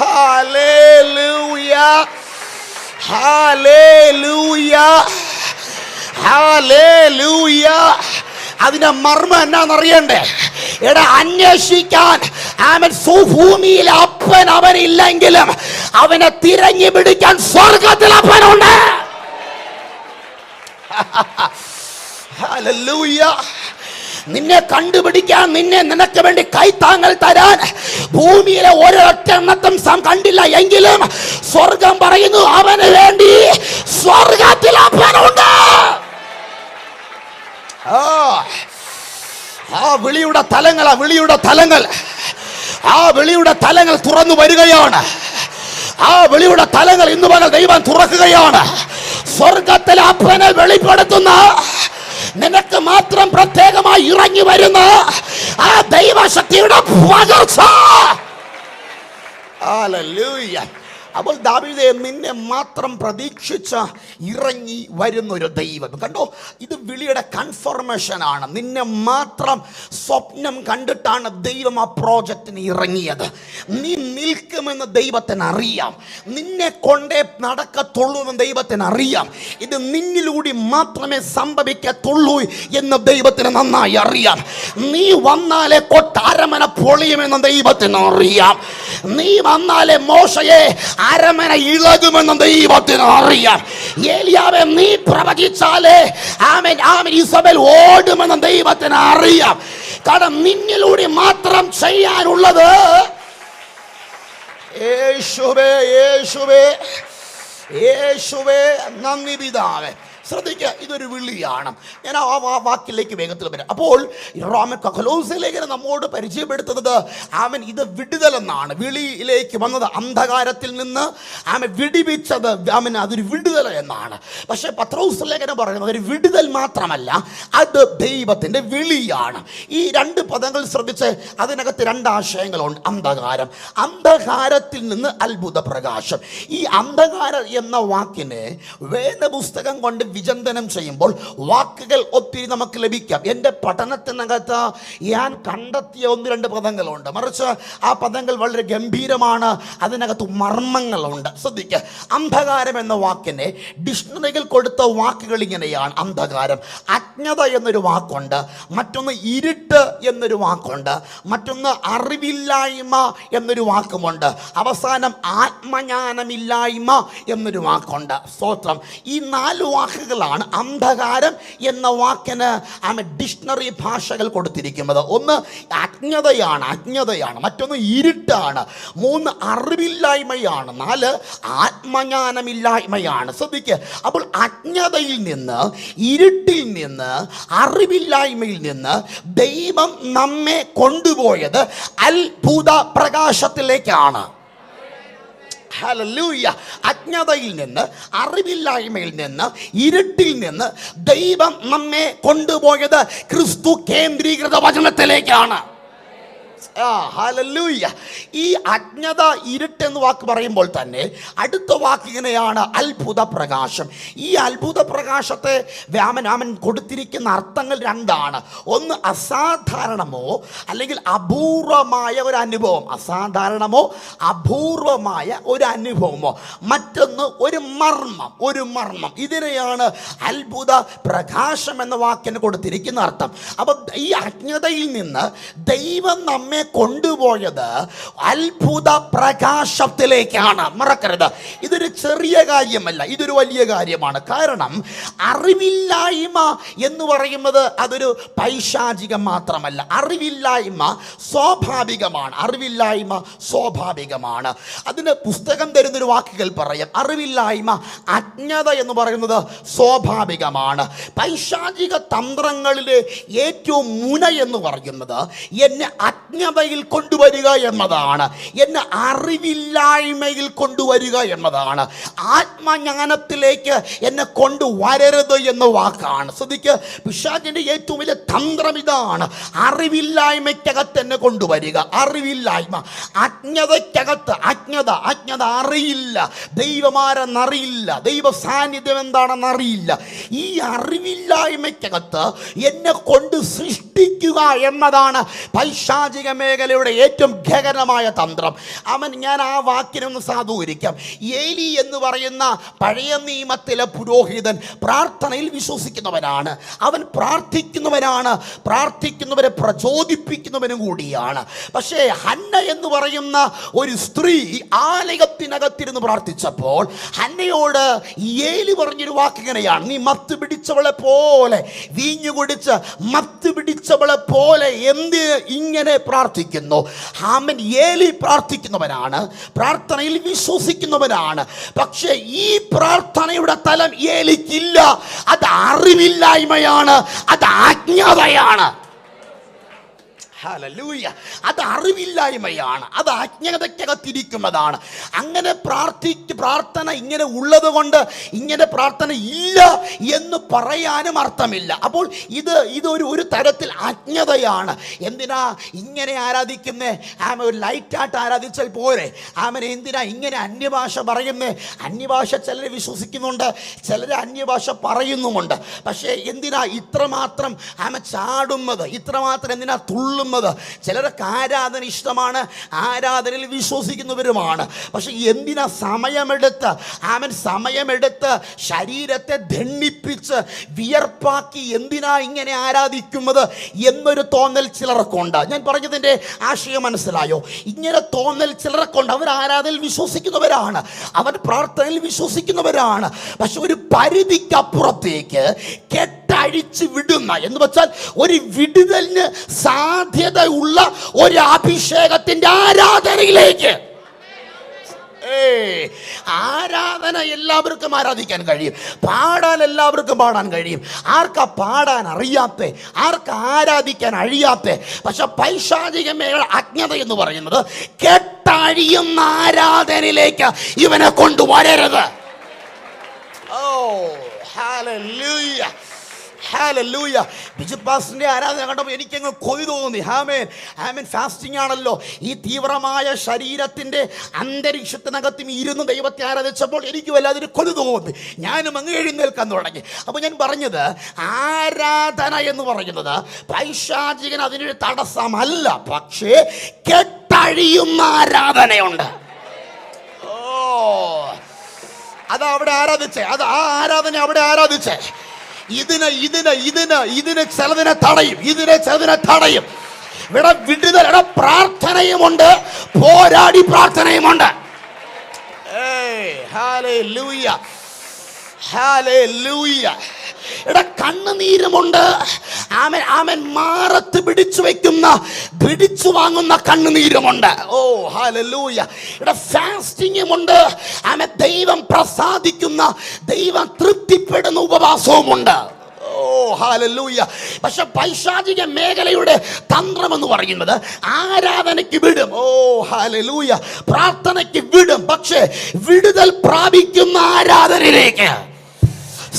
Hallelujah, hallelujah, hallelujah. അതിന്റെ മർമ്മം എന്നാന്നറിയണ്ടേ? അന്വേഷിക്കാൻ അവൻ ഭൂമിയിൽ അപ്പൻ അവനില്ലെങ്കിലും അവനെ തിരഞ്ഞു പിടിക്കാൻ സ്വർഗത്തിൽ അപ്പനുണ്ട്. ഹല്ലേലൂയ. നിന്നെ കണ്ടുപിടിക്കാൻ, നിനക്ക് വേണ്ടി കൈത്താങ്ങൽ തരാൻ ഭൂമിയിലെ ഒരൊറ്റ എണ്ണത്തും കണ്ടില്ല എങ്കിലും സ്വർഗം പറയുന്നു അവന് വേണ്ടി സ്വർഗത്തിൽ അപ്പനുണ്ട്. ആ വിളിയുടെ തലങ്ങൾ, ആ വിളിയുടെ തലങ്ങൾ തുറന്നു വരികയാണ്. ആ വിളിയുടെ തലങ്ങൾ ഇന്ന് പകൽ ദൈവം തുറക്കുകയാണ്. സ്വർഗത്തിലെ അപ്പനെ വെളിപ്പെടുത്തുന്ന, നിനക്ക് മാത്രം പ്രത്യേകമായി ഇറങ്ങി വരുന്ന ആ ദൈവശക്തിയുടെ പകർച്ച. ഹല്ലേലൂയ. അപ്പോൾ ദാവീദേ, നിന്നെ മാത്രം പ്രതീക്ഷിച്ച ഇറങ്ങി വരുന്നൊരു ദൈവം കണ്ടോ. ഇത് വിളിയുടെ കൺഫർമേഷൻ ആണ്. നിന്നെ മാത്രം സ്വപ്നം കണ്ടിട്ടാണ് ദൈവം ആ പ്രോജക്റ്റിന് ഇറങ്ങിയത്. നീ നിൽക്കുമെന്ന് ദൈവത്തിന് അറിയാം. നിന്നെ കൊണ്ടേ നടക്കത്തുള്ളൂ എന്ന് ദൈവത്തിന് അറിയാം. ഇത് നിന്നിലൂടെ മാത്രമേ സംഭവിക്കത്തുള്ളൂ എന്ന് ദൈവത്തിന് നന്നായി അറിയാം. നീ വന്നാലേ കൊട്ടാരമന പൊളിയുമെന്ന് ദൈവത്തിന് അറിയാം. നീ വന്നാലേ മോശയെ അരമന ഇളകുമെന്ന് ദൈവത്തിന് അറിയാം. ഏലിയാവേ, നീ പ്രവചിച്ചാലേ ഇസബേൽ ഓടുമെന്ന് ദൈവത്തിന് അറിയാം. കാരണം നിന്നിലൂടെ മാത്രം ചെയ്യാനുള്ളത് യേശുവേ, യേശുവേ, യേശുവേ. നന്ദി പിതാവേ. ശ്രദ്ധിക്കുക, ഇതൊരു വിളിയാണ്. ഞാൻ ആ വാക്കിലേക്ക് വേഗത്തിൽ വരാം. അപ്പോൾ കൊലോസ്യലേഖനം നമ്മോട് പരിചയപ്പെടുത്തുന്നത് ഇത് വിടുതലെന്നാണ്. വിളിയിലേക്ക് വന്നത് അന്ധകാരത്തിൽ നിന്ന് വിടിവിച്ചത് അതൊരു വിടുതൽ എന്നാണ്. പക്ഷേ പത്രോസ് ലേഖനം പറയുന്നത് ഒരു വിടുതൽ മാത്രമല്ല, അത് ദൈവത്തിൻ്റെ വിളിയാണ്. ഈ രണ്ട് പദങ്ങൾ ശ്രദ്ധിച്ച് അതിനകത്ത് രണ്ട് ആശയങ്ങളുണ്ട്. അന്ധകാരത്തിൽ നിന്ന് അത്ഭുത പ്രകാശം. ഈ അന്ധകാരം എന്ന വാക്കിനെ വേദപുസ്തകം കൊണ്ട് വിചിന്തനം ചെയ്യുമ്പോൾ വാക്കുകൾ ഒത്തിരി നമുക്ക് ലഭിക്കാം. എൻ്റെ പഠനത്തിനകത്ത് ഞാൻ കണ്ടെത്തിയ 1-2 പദങ്ങളുണ്ട്. മറിച്ച് ആ പദങ്ങൾ വളരെ ഗംഭീരമാണ്. അതിനകത്ത് മർമ്മങ്ങളുണ്ട്. ശ്രദ്ധിക്കുക, അന്ധകാരം എന്ന വാക്കിനെ ഡിക്ഷണറികൾ കൊടുത്ത വാക്കുകൾ ഇങ്ങനെയാണ്. അന്ധകാരം, അജ്ഞത എന്നൊരു വാക്കുണ്ട്. മറ്റൊന്ന് ഇരുട്ട് എന്നൊരു വാക്കുണ്ട്. മറ്റൊന്ന് അറിവില്ലായ്മ എന്നൊരു വാക്കുമുണ്ട്. അവസാനം ആത്മജ്ഞാനമില്ലായ്മ എന്നൊരു വാക്കുണ്ട്. സ്തോത്രം. ഈ 4 വാക്കുകളാണ് അന്ധകാരം എന്ന വാക്കിന് ഡിക്ഷണറി ഭാഷകൾ കൊടുത്തിരിക്കുന്നത്. ഒന്ന് അജ്ഞതയാണ്. മറ്റൊന്ന് ഇരുട്ടാണ്. 3 അറിവില്ലായ്മയാണ്. 4 ആത്മജ്ഞാനമില്ലായ്മയാണ്. ശ്രദ്ധിക്കുക, അപ്പോൾ അജ്ഞതയിൽ നിന്ന്, ഇരുട്ടിൽ നിന്ന്, അറിവില്ലായ്മയിൽ നിന്ന് ദൈവം നമ്മെ കൊണ്ടുപോയത് അത്ഭുത പ്രകാശത്തിലേക്കാണ്. ഹല്ലേലൂയ. അജ്ഞതയിൽ നിന്ന്, അറിവില്ലായ്മയിൽ നിന്ന്, ഇരുട്ടിൽ നിന്ന് ദൈവം നമ്മെ കൊണ്ടുപോയത് ക്രിസ്തു കേന്ദ്രീകൃത വചനത്തിലേക്കാണ്. ഹല്ലേലൂയ. ഈ അജ്ഞത, ഇരുട്ട് എന്ന് വാക്ക് പറയുമ്പോൾ തന്നെ അടുത്ത വാക്ക് ഇങ്ങനെയാണ്, അത്ഭുത പ്രകാശം. ഈ അത്ഭുത പ്രകാശത്തെ വ്യാമനാമൻ കൊടുത്തിരിക്കുന്ന അർത്ഥങ്ങൾ 2ആണ്. ഒന്ന് അസാധാരണമോ അല്ലെങ്കിൽ അപൂർവമായ ഒരു അനുഭവം. അസാധാരണമോ അപൂർവമായ ഒരു അനുഭവമോ. മറ്റൊന്ന് ഒരു മർമ്മം. ഇതിനെയാണ് അത്ഭുത പ്രകാശം എന്ന വാക്കിന് കൊടുത്തിരിക്കുന്ന അർത്ഥം. അപ്പം ഈ അജ്ഞതയിൽ നിന്ന് ദൈവം നമ്മെ കൊണ്ടുപോയത് അത്ഭുത പ്രകാശത്തിലേക്കാണ്. മറക്കരുത്, ഇതൊരു ചെറിയ കാര്യമല്ല, ഇതൊരു വലിയ കാര്യമാണ്. കാരണം അറിവില്ലായ്മ എന്ന് പറയുന്നത് അതൊരു പൈശാചികം മാത്രമല്ല. അറിവില്ലായ്മ സ്വാഭാവികമാണ്. അതിന് പുസ്തകം തരുന്നൊരു വാക്കുകൾ പറയാം. അറിവില്ലായ്മ, അജ്ഞത എന്ന് പറയുന്നത് സ്വാഭാവികമാണ്. പൈശാചിക തന്ത്രങ്ങളിലെ ഏറ്റവും മുന എന്ന് പറയുന്നത് എന്നെ അജ്ഞതയിൽ കൊണ്ടുവരിക എന്നതാണ്. എന്നെ അറിവില്ലായ്മയിൽ കൊണ്ടുവരിക എന്നതാണ്. ആത്മജ്ഞാനത്തിലേക്ക് എന്നെ കൊണ്ടുവരരുത് എന്ന വാക്കാണ്. ശ്രദ്ധിക്കുക, പിശാചിന്റെ ഏറ്റവും വലിയ തന്ത്രം ഇതാണ്. അറിവില്ലായ്മയ്ക്കകത്ത് എന്നെ കൊണ്ടുവരിക. അറിവില്ലായ്മ, അജ്ഞതയ്ക്കകത്ത്. അജ്ഞത അറിയില്ല, ദൈവമാരെന്നറിയില്ല, ദൈവ സാന്നിധ്യം എന്താണെന്നറിയില്ല. ഈ അറിവില്ലായ്മയ്ക്കകത്ത് എന്നെ കൊണ്ട് സൃഷ്ടിക്കുക എന്നതാണ് പൈശാചിക മേഖലയുടെ ഏറ്റവും ഗഹനമായ തന്ത്രം. ഞാൻ ആ വാക്കിനൊന്ന് സാധൂകരിക്കാം. ഏലി എന്ന് പറയുന്ന പഴയ നിയമത്തിലെ പുരോഹിതൻ പ്രാർത്ഥനയിൽ വിശ്വസിക്കുന്നവനാണ്. അവൻ പ്രാർത്ഥിക്കുന്നവനാണ്, പ്രാർത്ഥിക്കുന്നവരെ പ്രചോദിപ്പിക്കുന്നവനും കൂടിയാണ്. പക്ഷേ ഹന്ന എന്ന് പറയുന്ന ഒരു സ്ത്രീ ആലയത്തിനകത്തിരുന്ന് പ്രാർത്ഥിച്ചപ്പോൾ ഹന്നയോട് ഏലി പറഞ്ഞൊരു വാക്കിങ്ങനെയാണ്: നീ മത്ത് പിടിച്ചവളെ പോലെ, വീഞ്ഞു കുടിച്ച് മത്ത് പിടിച്ചവളെ പോലെ എന്ത് ഇങ്ങനെ പ്രാർത്ഥിക്കുന്നു? ഏലി പ്രാർത്ഥിക്കുന്നവനാണ്, പ്രാർത്ഥനയിൽ വിശ്വസിക്കുന്നവനാണ്. പക്ഷേ ഈ പ്രാർത്ഥനയുടെ തലം ഏലിക്കില്ല. അത് അറിവില്ലായ്മയാണ്, അത് അജ്ഞതയാണ്. ഹല്ലേലൂയ. അത് അറിവില്ലായ്മയാണ്, അത് അജ്ഞതയ്ക്കകത്തിരിക്കുന്നതാണ്. അങ്ങനെ പ്രാർത്ഥന ഇങ്ങനെ ഉള്ളത് കൊണ്ട് ഇങ്ങനെ പ്രാർത്ഥന ഇല്ല എന്ന് പറയാനും അർത്ഥമില്ല. അപ്പോൾ ഇതൊരു തരത്തിൽ അജ്ഞതയാണ്. എന്തിനാ ഇങ്ങനെ ആരാധിക്കുന്നേ? ഒരു ലൈറ്റായിട്ട് ആരാധിച്ചാൽ പോരെ? എന്തിനാ ഇങ്ങനെ അന്യഭാഷ പറയുന്നേ? അന്യഭാഷ ചിലർ വിശ്വസിക്കുന്നുണ്ട്, ചിലർ അന്യഭാഷ പറയുന്നുമുണ്ട്. പക്ഷേ എന്തിനാ ഇത്രമാത്രം ചാടുന്നത്? ഇത്രമാത്രം എന്തിനാ തുള്ളുന്നത്? ചിലർക്ക് ആരാധന ഇഷ്ടമാണ്, ആരാധനയിൽ വിശ്വസിക്കുന്നവരുമാണ്. പക്ഷെ എന്തിനാ സമയമെടുത്ത് ശരീരത്തെ ദണ്ഡിപ്പിച്ച് വിയർപ്പാക്കി എന്തിനാ ഇങ്ങനെ ആരാധിക്കുന്നത് എന്നൊരു തോന്നൽ ചിലർക്കുണ്ട്. ഞാൻ പറഞ്ഞതിൻ്റെ ആശയം മനസ്സിലായോ? ഇങ്ങനെ തോന്നൽ ചിലർക്കുണ്ട്. അവർ ആരാധനയിൽ വിശ്വസിക്കുന്നവരാണ്, അവർ പ്രാർത്ഥനയിൽ വിശ്വസിക്കുന്നവരാണ്. പക്ഷെ ഒരു പരിധിക്കപ്പുറത്തേക്ക് അഴിച്ചു വിടുന്ന എന്ന് വെച്ചാൽ ഒരു വിടുതലിന് സാധ്യതയുള്ള ഒരു അഭിഷേകത്തിന്റെ ആരാധനയിലേക്ക്. ആരാധന എല്ലാവർക്കും ആരാധിക്കാൻ കഴിയും, പാടാൻ എല്ലാവർക്കും പാടാൻ കഴിയും. ആർക്കാ പാടാൻ അറിയാത്ത, ആർക്കാ ആരാധിക്കാൻ അഴിയാത്ത? പക്ഷെ പൈശാചിക മേഖല അജ്ഞത എന്ന് പറയുന്നത് കെട്ടഴിയുന്ന ആരാധനയിലേക്ക് ഇവനെ കൊണ്ടുവരരുത്. ഓ ഹല്ലേലൂയ, ഹല്ലേലൂയ. ബിജുപാസിന്റെ ആരാധന കണ്ടപ്പോൾ എനിക്കങ്ങ് കൊതി തോന്നി. ഫാസ്റ്റിംഗ് ആണല്ലോ. ഈ തീവ്രമായ ശരീരത്തിന്റെ അന്തരീക്ഷത്തിനകത്തും ഇരുന്ന് ദൈവത്തെ ആരാധിച്ചപ്പോൾ എനിക്ക് വല്ലാതൊരു കൊതി തോന്നി. ഞാനും അങ്ങ് എഴുന്നേൽക്കാൻ തുടങ്ങി. അപ്പോൾ ഞാൻ പറഞ്ഞത്, ആരാധന എന്ന് പറയുന്നത് പൈശാചികൻ അതിനൊരു തടസ്സമല്ല. പക്ഷേ കെട്ടഴിയുന്ന ആരാധനയുണ്ട്. അത് അവിടെ ആരാധിച്ചേ, അത് ആ ആരാധന അവിടെ ആരാധിച്ചേ. ഇതിന് ചിലതിനെ തടയും. ഇവിടെ വിടുതൽ, ഇവിടെ പ്രാർത്ഥനയുമുണ്ട്, പോരാടി പ്രാർത്ഥനയുമുണ്ട്. Hallelujah, hallelujah. ഇവിടെ കണ്ണുനീരുമുണ്ട്. മാറത്ത് പിടിച്ചു വാങ്ങുന്ന കണ്ണുനീരുമുണ്ട്. ഓ ഹല്ലേലൂയ. ഇവിടെ ഫാസ്റ്റിംഗുമുണ്ട്. ദൈവം പ്രസാദിക്കുന്ന, ദൈവം തൃപ്തിപ്പെടുന്ന ഉപവാസവുമുണ്ട്. ഓ ഹല്ലേലൂയ. പക്ഷെ പൈശാചിക മേഖലയുടെ തന്ത്രം എന്ന് പറയുന്നത് ആരാധനയ്ക്ക് വിടും. ഓ ഹല്ലേലൂയ. പ്രാർത്ഥനയ്ക്ക് വിടും. പക്ഷെ വിടുതൽ പ്രാപിക്കുന്ന ആരാധനയിലേക്ക്,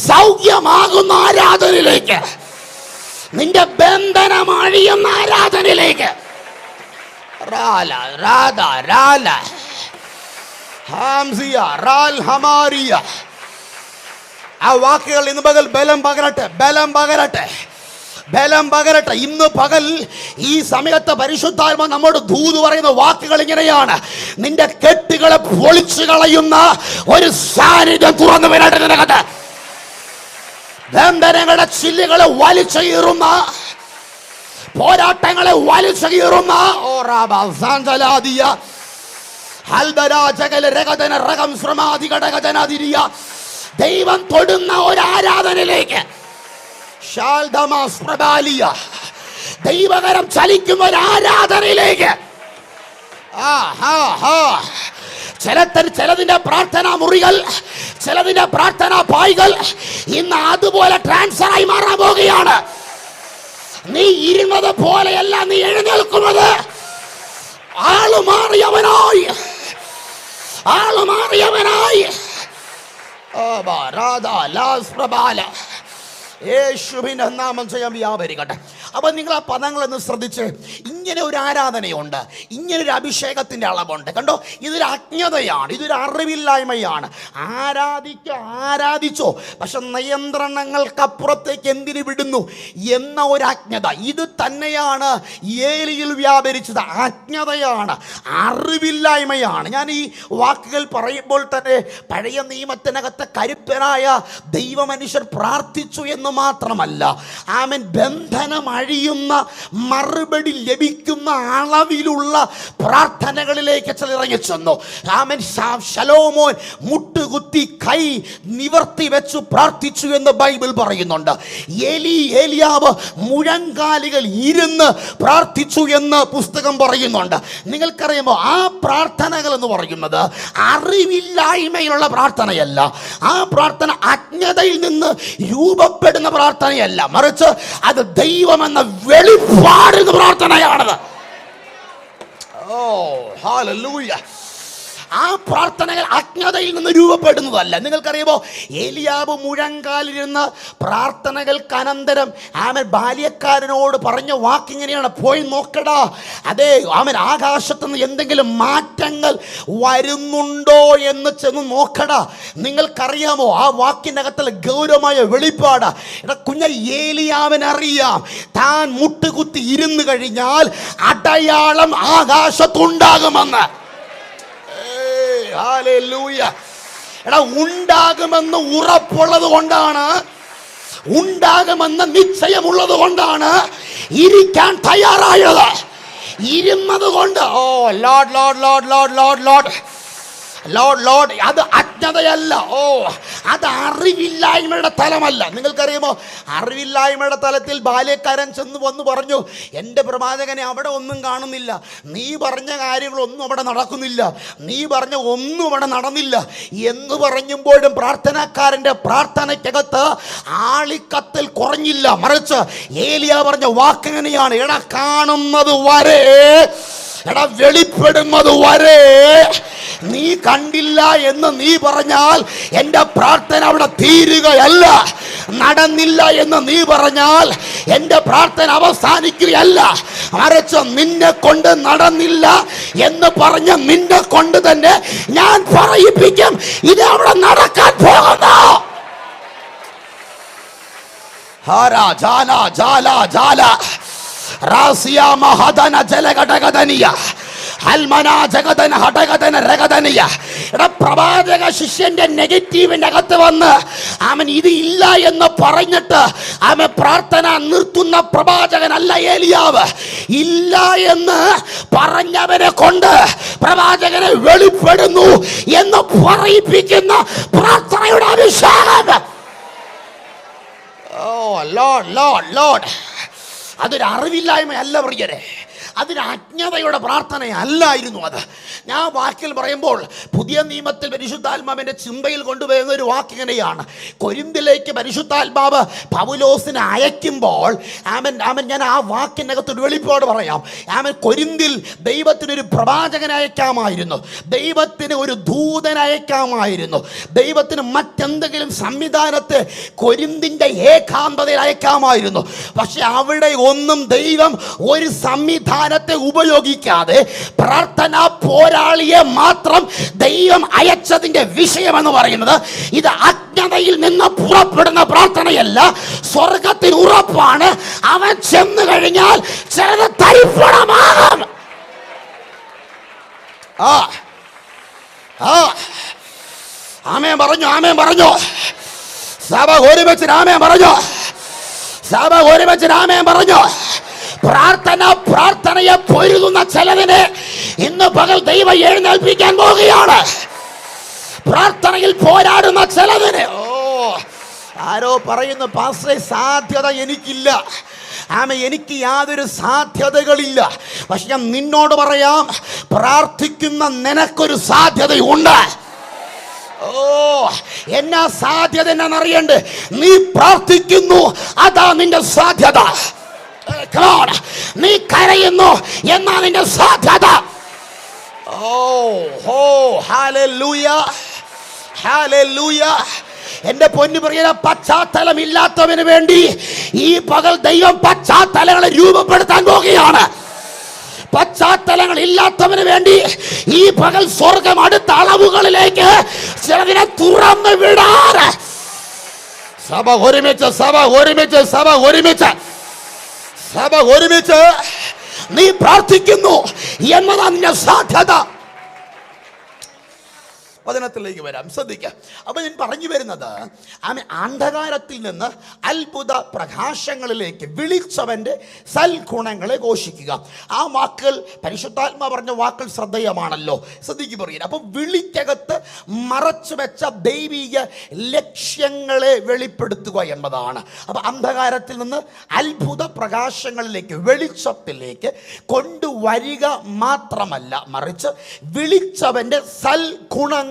സൗഖ്യമാകുന്ന ആരാധനയിലേക്ക്, നിന്റെ ബന്ധനം അഴിയുന്ന ആരാധനയിലേക്ക്. ആ വാക്കുകൾ ഇന്ന് പകൽ ബലം പകരട്ടെ. ഇന്ന് പകൽ ഈ സമയത്ത് പരിശുദ്ധാത്മ നമ്മോട് ദൂത് പറയുന്ന വാക്കുകൾ ഇങ്ങനെയാണ്: നിന്റെ കെട്ടുകളെ പൊളിച്ചു കളയുന്ന ഒരു സാന്നിധ്യം തുറന്നു വരട്ടെ നിനക്കത്. ബന്ധനങ്ങളുടെ ചില്ലുകളെ വലിച്ചീറുന്ന, പോരാട്ടങ്ങളെ വലിച്ചീറുന്ന ദൈവം തൊടുന്ന ഒരു ആരാധനയിലേക്ക്, ദൈവകരം ചലിക്കുന്ന ഒരു ആരാധനയിലേക്ക്. ചിലതിന്റെ പ്രാർത്ഥനാ മുറികൾ, ചിലതിന്റെ പ്രാർത്ഥനാ പായ്കൾ ഇന്ന് അതുപോലെ ട്രാൻസ്ഫർ ആയി മാറാൻ പോകുകയാണ്. നീ ഇരുന്നത് പോലെയല്ല നീ എഴുന്നേൽക്കുന്നത്. ആളുമാറിയവനായി യേശുവിന്റെ നാമം ചെയ്യാൻ വ്യാപരിക്കട്ടെ. അപ്പൊ നിങ്ങൾ ആ പദങ്ങളൊന്ന് ശ്രദ്ധിച്ച്. ഇങ്ങനെ ഒരു ആരാധനയുണ്ട്, ഇങ്ങനെ ഒരു അഭിഷേകത്തിൻ്റെ അളവുണ്ട്. കണ്ടോ, ഇതൊരു അജ്ഞതയാണ്, ഇതൊരു അറിവില്ലായ്മയാണ്. ആരാധിച്ചോ, പക്ഷെ നിയന്ത്രണങ്ങൾക്കപ്പുറത്തേക്ക് എന്തിനു വിടുന്നു എന്ന ഒരു അജ്ഞത. ഇത് തന്നെയാണ് ഏലിയിൽ വ്യാപരിച്ചത്. അജ്ഞതയാണ്, അറിവില്ലായ്മയാണ്. ഞാൻ ഈ വാക്കുകൾ പറയുമ്പോൾ തന്നെ പഴയ നിയമത്തിനകത്ത് കരുപ്പനായ ദൈവമനുഷ്യർ പ്രാർത്ഥിച്ചു എന്ന് മാത്രമല്ല, ആമേൻ, ബന്ധനം അഴിയുന്ന മറുപടി ലഭിക്കുന്ന അളവിലുള്ള പ്രാർത്ഥനകളിലേക്ക് ചിലർ ഇറങ്ങിച്ചെന്നു. ആമേൻ, ശലോമോൻ മുട്ടുകുത്തി കൈ നിവർത്തി വെച്ചു പ്രാർത്ഥിച്ചു എന്ന് ബൈബിൾ പറയുന്നുണ്ട്. ഏലിയാവ് മുഴങ്കാലുകൾ ഇരുന്ന് പ്രാർത്ഥിച്ചു എന്ന് പുസ്തകം പറയുന്നുണ്ട്. നിങ്ങൾക്കറിയുമോ, ആ പ്രാർത്ഥനകൾ എന്ന് പറയുന്നത് അറിവില്ലായ്മയിലുള്ള പ്രാർത്ഥനയല്ല. ആ പ്രാർത്ഥന അജ്ഞതയിൽ നിന്ന് രൂപപ്പെടുന്ന പ്രാർത്ഥനയല്ല, മറിച്ച് അത് ദൈവമെന്ന വെളിപ്പാടുന്ന പ്രാർത്ഥനയാണത്. ഓ ഹല്ലേലൂയ. ആ പ്രാർത്ഥനകൾ അജ്ഞതയിൽ നിന്ന് രൂപപ്പെടുന്നതല്ല. നിങ്ങൾക്കറിയുമോ, ഏലിയാവ് മുഴങ്കാലിരുന്ന് പ്രാർത്ഥനകൾക്കനന്തരം ആമൻ ബാല്യക്കാരനോട് പറഞ്ഞ വാക്കിങ്ങനെയാണ്, പോയി നോക്കടാ, അതെ ആമൻ, ആകാശത്തുനിന്ന് എന്തെങ്കിലും മാറ്റങ്ങൾ വരുന്നുണ്ടോ എന്ന് ചെന്ന് നോക്കടാ. നിങ്ങൾക്കറിയാമോ, ആ വാക്കിനകത്തുള്ള ഗൗരവമായ വെളിപ്പാട്. കുഞ്ഞ ഏലിയാവിനറിയാം, താൻ മുട്ടുകുത്തി ഇരുന്ന് കഴിഞ്ഞാൽ അടയാളം ആകാശത്തുണ്ടാകുമെന്ന്. ഹല്ലേലൂയ. എടാ, ഉണ്ടാകുമെന്ന് ഉറപ്പുള്ളത് കൊണ്ടാണ്, ഉണ്ടാകുമെന്ന് നിശ്ചയമുള്ളത് കൊണ്ടാണ് ഇരിക്കാൻ തയ്യാറായത്. ഇരുന്നത് കൊണ്ട് ഓ Lord Lord Lord Lord Lord Lord Lord Lord അത് അജ്ഞതയല്ല. ഓ, അത് അറിവില്ലായ്മയുടെ തലമല്ല. നിങ്ങൾക്കറിയുമോ, അറിവില്ലായ്മയുടെ തലത്തിൽ ബാല്യക്കാരൻ ചെന്ന് വന്ന് പറഞ്ഞു, എൻ്റെ പ്രവാചകനെ അവിടെ ഒന്നും കാണുന്നില്ല, നീ പറഞ്ഞ കാര്യങ്ങളൊന്നും അവിടെ നടക്കുന്നില്ല, നീ പറഞ്ഞ ഒന്നും അവിടെ നടന്നില്ല എന്ന് പറഞ്ഞുമ്പോഴും പ്രാർത്ഥനക്കാരൻ്റെ പ്രാർത്ഥനയ്ക്കകത്ത് ആളിക്കത്തിൽ കുറഞ്ഞില്ല. മറിച്ച് ഏലിയാ പറഞ്ഞ വാക്കെങ്ങനെയാണ്, എടാ കാണുന്നത് വരെ, എടാ വെളിപ്പെടുന്നത് വരെ നീ കണ്ടില്ല എന്ന് നീ പറഞ്ഞാൽ എൻ്റെ പ്രാർത്ഥന അവിടെ തീരുകയല്ല. നടന്നില്ല എന്ന് നീ പറഞ്ഞാൽ എൻ്റെ പ്രാർത്ഥന അവസാനിക്കുകയല്ല. മറിച്ച് നിന്നെ കൊണ്ട് നടന്നില്ല എന്ന് പറഞ്ഞ നിന്നെ കൊണ്ട് തന്നെ ഞാൻ പറയിപ്പിക്കും, ഇത് അവിടെ നടക്കാൻ പോകുന്നു. ഹാരാ ജാല ജാല ജാല റാസിയ മഹദന ജലഘടകദനിയ പ്രവാചക ശിഷ്യന്റെ നെഗറ്റീവിന്റെ അകത്ത് വന്ന് അവൻ ഇത് ഇല്ല എന്ന് പറഞ്ഞിട്ട് അവൻ പ്രാർത്ഥന നിർത്തുന്ന പ്രവാചകനല്ല ഏലിയാവ്. ഇല്ല എന്ന് പറഞ്ഞവനെ കൊണ്ട് പ്രവാചകനെ വെളിപ്പെടുന്നു എന്ന് പറയിപ്പിക്കുന്ന പ്രാർത്ഥനയുടെ അഭിഷേകം. ഓ ലോർഡ് ലോർഡ് ലോർഡ്. അതൊരു അറിവില്ലായ്മയല്ല പ്രിയരെ, അതിന് അജ്ഞതയുടെ പ്രാർത്ഥനയല്ലായിരുന്നു അത്. ഞാൻ വാക്കിൽ പറയുമ്പോൾ പുതിയ നിയമത്തിൽ പരിശുദ്ധാത്മാവിൻ്റെ ചിന്തയിൽ കൊണ്ടുവരുന്ന ഒരു വാക്കിങ്ങനെയാണ്. കൊരിന്തിലേക്ക് പരിശുദ്ധാത്മാവ് പൗലോസിനെ അയക്കുമ്പോൾ ഞാൻ ആ വാക്കിനകത്ത് ഒരു വെളിപ്പാട് പറയാം. കൊരിന്തിൽ ദൈവത്തിനൊരു പ്രവാചകനെ അയക്കാമായിരുന്നു, ദൈവത്തിന് ഒരു ദൂതനെ അയക്കാമായിരുന്നു, ദൈവത്തിന് മറ്റെന്തെങ്കിലും സംവിധാനത്തെ കൊരിന്തിൻ്റെ ഏകാന്തതയിൽ അയക്കാമായിരുന്നു. പക്ഷെ അവിടെ ഒന്നും ദൈവം ഒരു സംവിധാനത്തെ ഉപയോഗിക്കാതെ പ്രാർത്ഥനാ പോരാളിയെ മാത്രം ദൈവം അയച്ചതിന്റെ വിഷയം എന്ന് പറയുന്നത് ഇത് അജ്ഞതയിൽ നിന്ന് പുറപ്പെടുന്ന പ്രാർത്ഥനയല്ല, സ്വർഗത്തിന് ഉറപ്പാണ്. അവൻ ചെന്നു കഴിഞ്ഞാൽ ചിലത് തരിപ്പണമാകും. ആമേൻ പറഞ്ഞു, ആമേൻ പറഞ്ഞു. സഭ ഒരുമിച്ച് ആമേൻ പറഞ്ഞു, സഭ ഒരുമിച്ച് ആമേൻ പറഞ്ഞു. പ്രാർത്ഥനയെ പൊരുതുന്ന ചിലതിനെ ഇന്ന് പകൽ ദൈവം എഴുന്നേൽപ്പിക്കാൻ പോവുകയാണ്. പ്രാർത്ഥനയിൽ പോരാടുന്ന ചിലതിനെ. ഓ, ആരോ പറയുന്നു, പാസ്റ്ററെ സാധ്യത എനിക്കില്ല, എനിക്ക് യാതൊരു സാധ്യതകളില്ല. പക്ഷെ ഞാൻ നിന്നോട് പറയാം, പ്രാർത്ഥിക്കുന്ന നിനക്കൊരു സാധ്യതയുണ്ട്. ഓ, എന്നാ സാധ്യത എന്നറിയണ്ടേ? നീ പ്രാർത്ഥിക്കുന്നു, അതാ നിന്റെ സാധ്യത. നീ കരയുന്നു, എന്നാ നിന്റെ സാധ്യത. ഓ ഹോ ഹല്ലേലൂയ ഹല്ലേലൂയ. എന്റെ പൊന്നു പ്രിയര, പശ്ചാത്തലം ഇല്ലാത്തവന് വേണ്ടി ഈ പകൽ ദൈവം പശ്ചാത്തലങ്ങളെ രൂപപ്പെടുത്താൻ പോകുകയാണ്. പശ്ചാത്തലങ്ങൾ ഇല്ലാത്തവന് വേണ്ടി ഈ പകൽ സ്വർഗം അടുത്ത അളവുകളിലേക്ക് ചിലതിനെ തുറന്നു വിടാറ്. സഭ ഒരുമിച്ച്, സഭ ഒരുമിച്ച്, സഭ ഒരുമിച്ച്, സഭ ഒരുമിച്ച് നീ പ്രാർത്ഥിക്കുന്നു എന്നതാണ് നിന്റെ സാധ്യത. വചനത്തിലേക്ക് വരാം, ശ്രദ്ധിക്കാം. അപ്പൊ ഞാൻ പറഞ്ഞു വരുന്നത്, ആമേൻ, അന്ധകാരത്തിൽ നിന്ന് അത്ഭുത പ്രകാശങ്ങളിലേക്ക് വിളിച്ചവന്റെ സൽഗുണങ്ങളെ ഘോഷിക്കുക. ആ വാക്കുകൾ പരിശുദ്ധാത്മാ പറഞ്ഞ വാക്കുകൾ ശ്രദ്ധേയമാണല്ലോ. ശ്രദ്ധിക്ക് പറയുക. അപ്പൊ വിളിക്കകത്ത് മറച്ചു വെച്ച ദൈവിക ലക്ഷ്യങ്ങളെ വെളിപ്പെടുത്തുക എന്നതാണ്. അപ്പൊ അന്ധകാരത്തിൽ നിന്ന് അത്ഭുത പ്രകാശങ്ങളിലേക്ക്, വെളിച്ചത്തിലേക്ക് കൊണ്ടുവരിക മാത്രമല്ല, മറിച്ച് വിളിച്ചവന്റെ സൽഗുണങ്ങൾ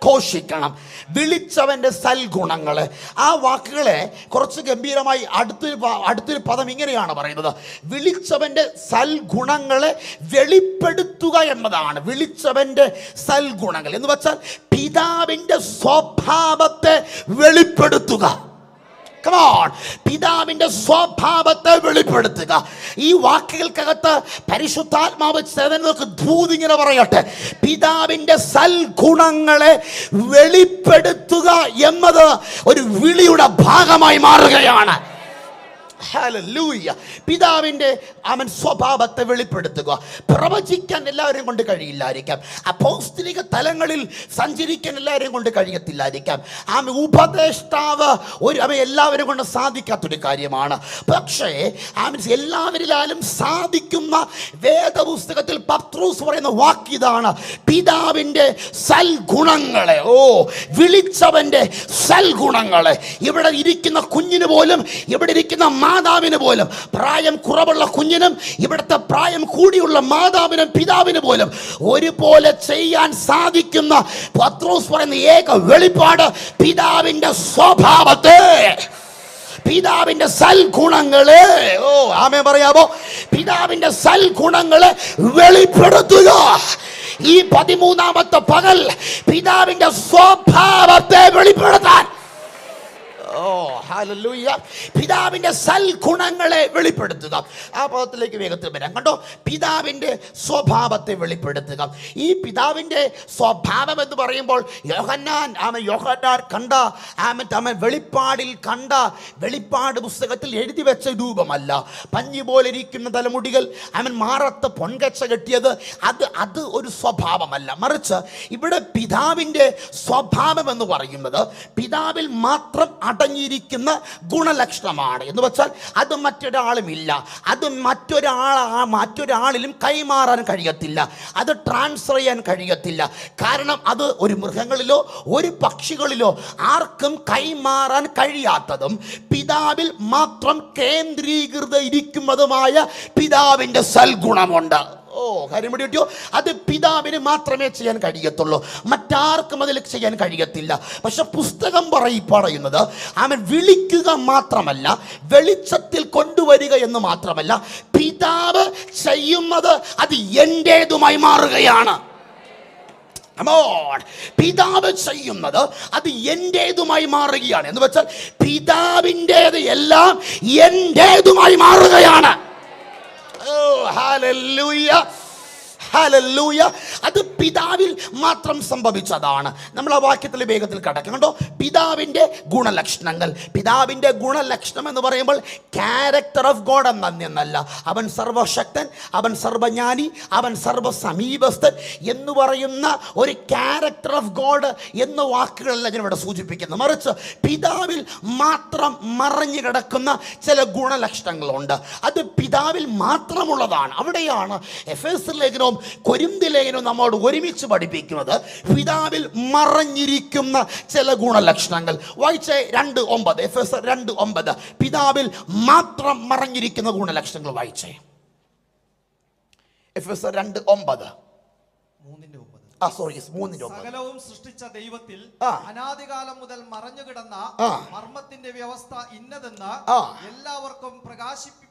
ഘോഷിക്കണം. വിളിച്ചവന്റെ സൽഗുണങ്ങള്. ആ വാക്കുകളെ കുറച്ച് ഗംഭീരമായി അടുത്തൊരു പദം ഇങ്ങനെയാണ് പറയുന്നത്: വിളിച്ചവന്റെ സൽഗുണങ്ങളെ വെളിപ്പെടുത്തുക എന്നതാണ്. വിളിച്ചവന്റെ സൽഗുണങ്ങൾ എന്ന് വെച്ചാൽ പിതാവിന്റെ സ്വഭാവത്തെ വെളിപ്പെടുത്തുക. പിതാവിന്റെ സ്വഭാവത്തെ വെളിപ്പെടുത്തുക. ഈ വാക്കുകൾക്കകത്ത് പരിശുദ്ധാത്മാവ് ചേർന്നവർക്ക് ദൂതിങ്ങനെ പറയട്ടെ: പിതാവിന്റെ സൽഗുണങ്ങളെ വെളിപ്പെടുത്തുക എന്നത് ഒരു വിളിയുടെ ഭാഗമായി മാറുകയാണ്. ഹല്ലേലൂയ. പിതാവിന്റെ അവൻ സ്വഭാവത്തെ വെളിപ്പെടുത്തുക. പ്രവചിക്കാൻ എല്ലാവരെയും കൊണ്ട് കഴിയില്ലായിരിക്കാം. അപ്പോസ്തലിക തലങ്ങളിൽ സഞ്ചരിക്കാൻ എല്ലാവരെയും കൊണ്ട് കഴിയത്തില്ലായിരിക്കാം. ആമ ഉപദേഷ്ടാവ് എല്ലാവരും കൊണ്ട് സാധിക്കാത്തൊരു കാര്യമാണ്. പക്ഷേ എല്ലാവരിലാലും സാധിക്കുന്ന വേദപുസ്തകത്തിൽ പത്രോസ് പറയുന്ന വാക്കിതാണ്: പിതാവിന്റെ സൽഗുണങ്ങളെ. വിളിച്ചവന്റെ സൽഗുണങ്ങളെ. ഇവിടെ ഇരിക്കുന്ന കുഞ്ഞിന് പോലും, ഇവിടെ ഇരിക്കുന്ന മാതാവിന് പോലും, പ്രായം കുറവുള്ള കുഞ്ഞിനും ഇവിടുത്തെ പ്രായം കൂടിയുള്ള മാതാവിനും പിതാവിന് പോലും ഒരുപോലെ ചെയ്യാൻ സാധിക്കുന്ന പത്രോസ് പറയുന്ന ഏക വെളിപ്പാട് പിതാവിന്റെ സ്വഭാവത്തെ, പിതാവിന്റെ സൽഗുണങ്ങളെ. ആമേൻ പറയാമോ? പിതാവിന്റെ സൽഗുണങ്ങളെ വെളിപ്പെടുത്തുക. ഈ 13ാമത്തെ പകൽ പിതാവിന്റെ സ്വഭാവത്തെ വെളിപ്പെടുത്താൻ, ഹല്ലേലൂയ, പിതാവിന്റെ സൽഗുണങ്ങളെ വെളിപ്പെടുത്തുക. ആ പദത്തിലേക്ക് വേഗത്തിൽ വരാം. കണ്ടോ, പിതാവിന്റെ സ്വഭാവത്തെ വെളിപ്പെടുത്തുക. ഈ പിതാവിന്റെ സ്വഭാവം എന്ന് പറയുമ്പോൾ യോഹന്നാൻ കണ്ട, വെളിപ്പാടിൽ കണ്ട, വെളിപ്പാട് പുസ്തകത്തിൽ എഴുതി വെച്ച രൂപമല്ല. പഞ്ഞി പോലെ ഇരിക്കുന്ന തലമുടികൾ, മാറത്ത് പൊൻകച്ച കെട്ടിയത്, അത് ഒരു സ്വഭാവമല്ല. മറിച്ച് ഇവിടെ പിതാവിന്റെ സ്വഭാവം എന്ന് പറയുന്നത് പിതാവിൽ മാത്രം അടങ്ങിയിരിക്കുന്ന ഗുണലക്ഷണമാണ്. എന്ന് വെച്ചാൽ അത് മറ്റൊരാളുമില്ല, അത് മറ്റൊരാളിലും കൈമാറാൻ കഴിയത്തില്ല, അത് ട്രാൻസ്ഫർ ചെയ്യാൻ കഴിയത്തില്ല. കാരണം അത് ഒരു മൃഗങ്ങളിലോ ഒരു പക്ഷികളിലോ ആർക്കും കൈമാറാൻ കഴിയാത്തതും പിതാവിൽ മാത്രം കേന്ദ്രീകൃത ഇരിക്കുന്നതുമായ പിതാവിന്റെ സൽഗുണമുണ്ട്. കാര്യം പിടിയോ? അത് പിതാവിന് മാത്രമേ ചെയ്യാൻ കഴിയത്തുള്ളൂ, മറ്റാർക്കും അതിൽ ചെയ്യാൻ കഴിയത്തില്ല. പക്ഷെ പുസ്തകം പറയുന്നത് അവൻ വിളിക്കുക മാത്രമല്ല, വെളിച്ചത്തിൽ കൊണ്ടുവരിക എന്ന് മാത്രമല്ല, പിതാവ് ചെയ്യുന്നത് അത് എന്റേതുമായി മാറുകയാണ്. പിതാവ് ചെയ്യുന്നത് അത് എന്റേതുമായി മാറുകയാണ്. എന്ന് വെച്ചാൽ പിതാവിൻ്റേത് എല്ലാം എന്റേതുമായി മാറുകയാണ്. Hallelujah, hallelujah. അത് പിതാവിൽ മാത്രം സംഭവിച്ചതാണ്. നമ്മൾ ആ വാക്യത്തിൽ വേഗത്തിൽ കടക്കാം. കണ്ടോ, പിതാവിന്റെ ഗുണലക്ഷണങ്ങൾ. പിതാവിന്റെ ഗുണലക്ഷണം എന്ന് പറയുമ്പോൾ ക്യാരക്ടർ ഓഫ് ഗോഡ് എന്നല്ല. അവൻ സർവശക്തൻ, അവൻ സർവജ്ഞാനി, അവൻ സർവസമീപസ്ഥൻ എന്ന് പറയുന്ന ഒരു ക്യാരക്ടർ ഓഫ് ഗോഡ് എന്ന വാക്കുകളല്ല ഞാൻ ഇവിടെ സൂചിപ്പിക്കുന്നത്. മറിച്ച് പിതാവിൽ മാത്രം മറഞ്ഞു കിടക്കുന്ന ചില ഗുണലക്ഷണങ്ങളുണ്ട്. അത് പിതാവിൽ മാത്രമുള്ളതാണ്. അവിടെയാണ് എഫേസ്യ ലേഖനവും കൊരിന്ഥി ലേഖനവും നമ്മോട് ഒരുമിച്ച് പഠിപ്പിക്കുന്നത് പിതാവിൽ മറഞ്ഞിരിക്കുന്ന ചില ഗുണലക്ഷണങ്ങൾ. വായിച്ചേ 2:9, എഫേസ്യർ 2:9. പിതാവിൽ മാത്രം മറഞ്ഞിരിക്കുന്ന ഗുണലക്ഷണങ്ങൾ വായിച്ചേ. എഫേസ്യർ 2:9. സകലവും സൃഷ്ടിച്ച ദൈവത്തിൽ അനാദികാലം മുതൽ മറഞ്ഞുകിടന്ന മർമ്മത്തിന്റെ വ്യവസ്ഥ ഇന്നതെന്ന് എല്ലാവർക്കും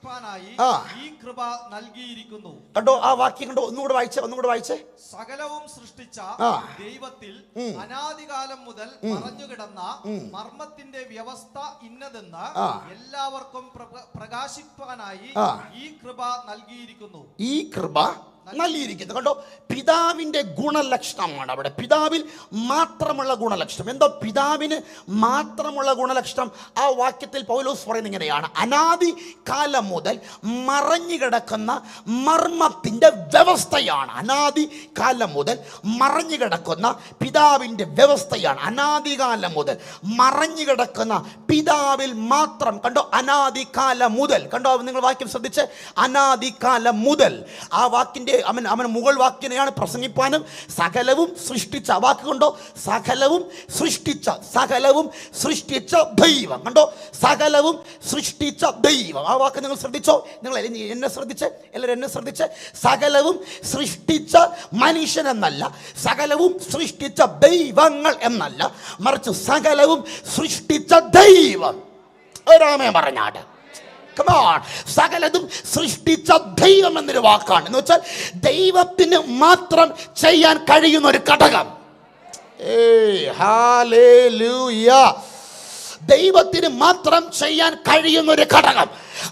പ്രകാശിപ്പാനായി ഈ കൃപ നൽകിയിരിക്കുന്നു. കണ്ടോ ആ വാക്യം കണ്ടോ? ഒന്നുകൂടെ വായിച്ചേ. സകലവും സൃഷ്ടിച്ച ദൈവത്തിൽ അനാദികാലം മുതൽ മറഞ്ഞുകിടന്ന മർമ്മത്തിന്റെ വ്യവസ്ഥ ഇന്നതെന്ന് എല്ലാവർക്കും പ്രകാശിപ്പാനായി ഈ കൃപ നൽകിയിരിക്കുന്നു. ഈ കൃപ നൽകിയിരിക്കുന്നു. കണ്ടോ, പിതാവിന്റെ ഗുണലക്ഷണമാണ് അവിടെ. പിതാവിൽ മാത്രമുള്ള ഗുണലക്ഷണം. എന്തോ പിതാവിന് മാത്രമുള്ള ഗുണലക്ഷണം? ആ വാക്യത്തിൽ പൗലോസ് പറയുന്നത് ഇങ്ങനെയാണ്: അനാദി കാലം മുതൽ മറഞ്ഞു കിടക്കുന്ന മർമ്മത്തിന്റെ വ്യവസ്ഥയാണ്. അനാദി കാലം മുതൽ മറഞ്ഞു കിടക്കുന്ന പിതാവിന്റെ വ്യവസ്ഥയാണ്. അനാദികാലം മുതൽ മറഞ്ഞു കിടക്കുന്ന പിതാവിൽ മാത്രം. കണ്ടോ, അനാദികാലം മുതൽ. കണ്ടോ, നിങ്ങൾ വാക്യം ശ്രദ്ധിച്ച്, അനാദികാലം മുതൽ. ആ വാക്കിന്റെ അവൻ മുകൾ വാക്യനെയാണ് പ്രസംഗിപ്പാനും സകലവും സൃഷ്ടിച്ച വാക്ക്. കണ്ടോ, സകലവും സൃഷ്ടിച്ച ദൈവം. കണ്ടോ, സകലവും സൃഷ്ടിച്ച ദൈവം. ആ വാക്ക് നിങ്ങൾ ശ്രദ്ധിച്ചോ? നിങ്ങൾ എല്ലാവരും എന്നെ ശ്രദ്ധിച്ച്. സകലവും സൃഷ്ടിച്ച മനുഷ്യൻ എന്നല്ല, സകലവും സൃഷ്ടിച്ച ദൈവങ്ങൾ എന്നല്ല, മറിച്ച് സകലവും സൃഷ്ടിച്ച ദൈവം. ഒരാമേ പറഞ്ഞാട്. സകലതും സൃഷ്ടിച്ച ദൈവം എന്നൊരു വാക്കാണ്. എന്ന് വെച്ചാൽ ദൈവത്തിന് മാത്രം ചെയ്യാൻ കഴിയുന്ന ഒരു ഘടകം. ദൈവത്തിന് മാത്രം ചെയ്യാൻ കഴിയുന്ന ഒരു ഘടകം.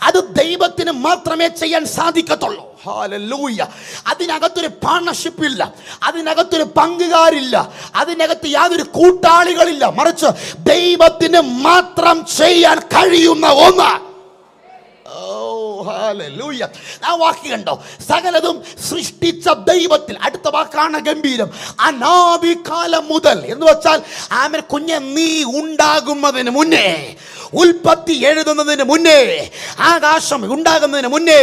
അത് ദൈവത്തിന് മാത്രമേ ചെയ്യാൻ സാധിക്കത്തുള്ളൂ. ഹല്ലേലൂയ. അതിനകത്തൊരു പാർട്ണർഷിപ്പ് ഇല്ല, അതിനകത്തൊരു പങ്കുകാരില്ല, അതിനകത്ത് യാതൊരു കൂട്ടാളികളില്ല, മറിച്ച് ദൈവത്തിന് മാത്രം ചെയ്യാൻ കഴിയുന്ന ഒന്ന്. ആ വാക്ക് കണ്ടോ, സകലതും സൃഷ്ടിച്ച ദൈവത്തിൽ. അടുത്ത വാക്കാണ് ഗംഭീരം. അനാദികാലം മുതൽ എന്ന് വെച്ചാൽ ആമേൻ കുഞ്ഞെ, നീ ഉണ്ടാകുന്നതിന് മുന്നേ, ഉൽപ്പത്തി എഴുതുന്നതിന് മുന്നേ, ആകാശം ഉണ്ടാകുന്നതിന് മുന്നേ,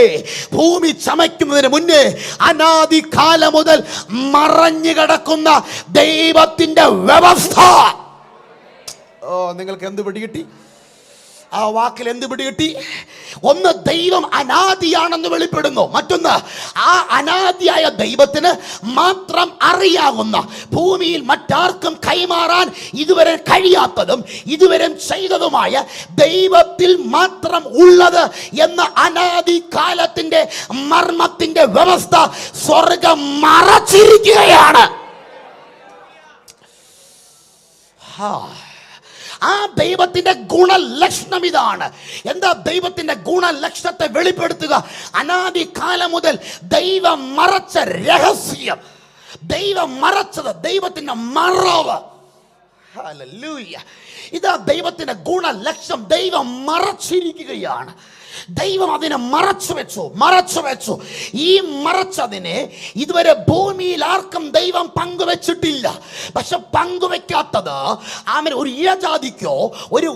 ഭൂമി ചമയ്ക്കുന്നതിന് മുന്നേ, അനാദികാലം മുതൽ മറഞ്ഞു കിടക്കുന്ന ദൈവത്തിന്റെ വ്യവസ്ഥ. നിങ്ങൾക്ക് എന്ത് പിടികിട്ടി? ആ വാക്കിൽ എന്ത് പിടികിട്ടി? ഒന്ന്, ദൈവം അനാദിയാണെന്ന് വെളിപ്പെടുന്നു. മറ്റൊന്ന്, ആ അനാദിയായ ദൈവത്തിന് മാത്രം അറിയാവുന്ന, ഭൂമിയിൽ മറ്റാർക്കും കൈമാറാൻ ഇതുവരെ കഴിയാത്തതും ഇതുവരെ ചെയ്തതുമായ ദൈവത്തിൽ മാത്രം ഉള്ളത് എന്ന അനാദി കാലത്തിന്റെ മർമ്മത്തിന്റെ വ്യവസ്ഥ സ്വർഗം മറച്ചിരിക്കുകയാണ്. ആ ദൈവത്തിന്റെ ഗുണലക്ഷണം ഇതാണ്. എന്താ ദൈവത്തിന്റെ ഗുണലക്ഷണത്തെ വെളിപ്പെടുത്തുക? അനാദികാലം മുതൽ ദൈവം മറച്ച രഹസ്യം, ദൈവം മറച്ചത്, ദൈവത്തിന്റെ മറവ്. ഹല്ലേലൂയ. ഇതാ ദൈവത്തിന്റെ ഗുണലക്ഷണം. ദൈവം മറച്ചിരിക്കുകയാണ്. ദൈവം അതിനെ മറച്ചു വെച്ചു. ഈ മറച്ചതിനെ ഇതുവരെ ഭൂമിയിൽ ആർക്കും ദൈവം പങ്കുവെച്ചിട്ടില്ല. പക്ഷെ പങ്കുവെക്കാത്തത് ആമേൻ ഒരു ഇഴജാതിക്കോ ഒരു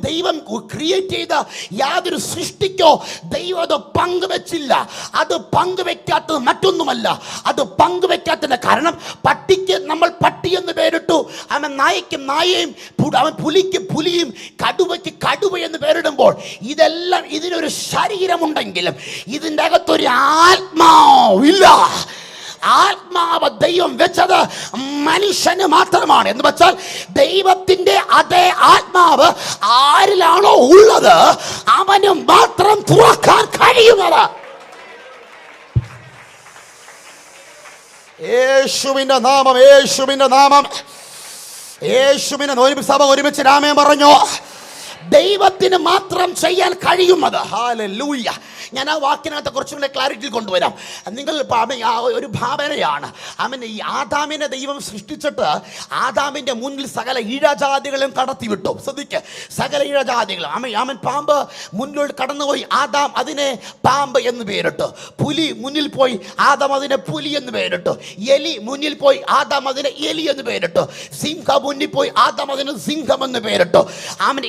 ദൈവം ക്രിയേറ്റ് ചെയ്ത യാതൊരു സൃഷ്ടിക്കോ ദൈവം അത് പങ്കുവെച്ചില്ല. അത് പങ്കുവെക്കാത്തത് മറ്റൊന്നുമല്ല. അത് പങ്കുവെക്കാത്തതിന്റെ കാരണം, പട്ടിക്ക് നമ്മൾ പട്ടി എന്ന് പേരിട്ടു, അവൻ നായയ്ക്ക് നായയും, അവൻ പുലിക്ക് പുലിയും, കടുവയ്ക്ക് കടുവ എന്ന് പേരിടുമ്പോൾ ഇതെല്ലാം ഇതിനൊരു ശരീരമുണ്ടെങ്കിലും ഇതിൻ്റെ അകത്തൊരു ആത്മാവില്ല. ആത്മാവ് ദൈവം വെച്ചത് മനുഷ്യന് മാത്രമാണ്. എന്ന് വെച്ചാൽ ദൈവത്തിന്റെ അതേ ആത്മാവ് ആരിലാണോ ഉള്ളത് അവന് മാത്രം തുറക്കാൻ കഴിയുന്നത്. യേശുവിന്റെ നാമം സഭ ഒരുമിച്ച് രാമേ പറഞ്ഞു. ദൈവത്തിന് മാത്രം ചെയ്യാൻ കഴിയുന്നത്. ഹല്ലേലൂയ. ഞാൻ ആ വാക്കിനകത്ത് കുറച്ചും കൂടെ ക്ലാരിറ്റി കൊണ്ടുവരാം. നിങ്ങൾ ഒരു ഭാവനയാണ്. ഈ ആദാമിനെ ദൈവം സൃഷ്ടിച്ചിട്ട് ആദാമിന്റെ മുന്നിൽ സകല ഇഴജാതികളും കടത്തിവിട്ടു. ശ്രദ്ധിക്ക്, സകല ഇഴജാതികളും. അവൻ പാമ്പ് മുന്നിലോട്ട് കടന്നുപോയി, ആദാം അതിനെ പാമ്പ് എന്ന് പേരിട്ടു. പുലി മുന്നിൽ പോയി, ആദാം അതിനെ പുലി എന്ന് പേരിട്ടു. എലി മുന്നിൽ പോയി, ആദാം അതിനെ എലി എന്ന് പേരിട്ടു. സിംഹം മുന്നിൽ പോയി, ആദാം അതിന് സിംഹം എന്ന് പേരിട്ടു.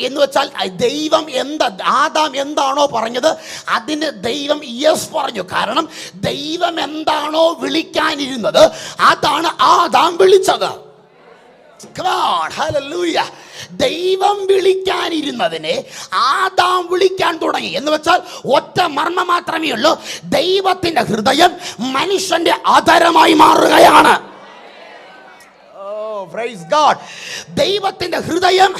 എന്ന് വെച്ചാൽ ദൈവം ആദാം എന്താണോ പറഞ്ഞത് അതിന് ദൈവം യെസ് പറഞ്ഞു. കാരണം ദൈവം എന്താണോ വിളിക്കാനിരുന്നത് അതാണ് ആദാം വിളിച്ചത്. ദൈവം വിളിക്കാനിരുന്നതിനെ ആദാം വിളിക്കാൻ തുടങ്ങി. എന്ന് വെച്ചാൽ ഒറ്റ മർമ്മം മാത്രമേ ഉള്ളൂ. ദൈവത്തിന്റെ ഹൃദയം മനുഷ്യന്റെ ആധാരമായി മാറുകയാണ്. Praise God. ദൈവത്തിന്റെ ഹൃദയം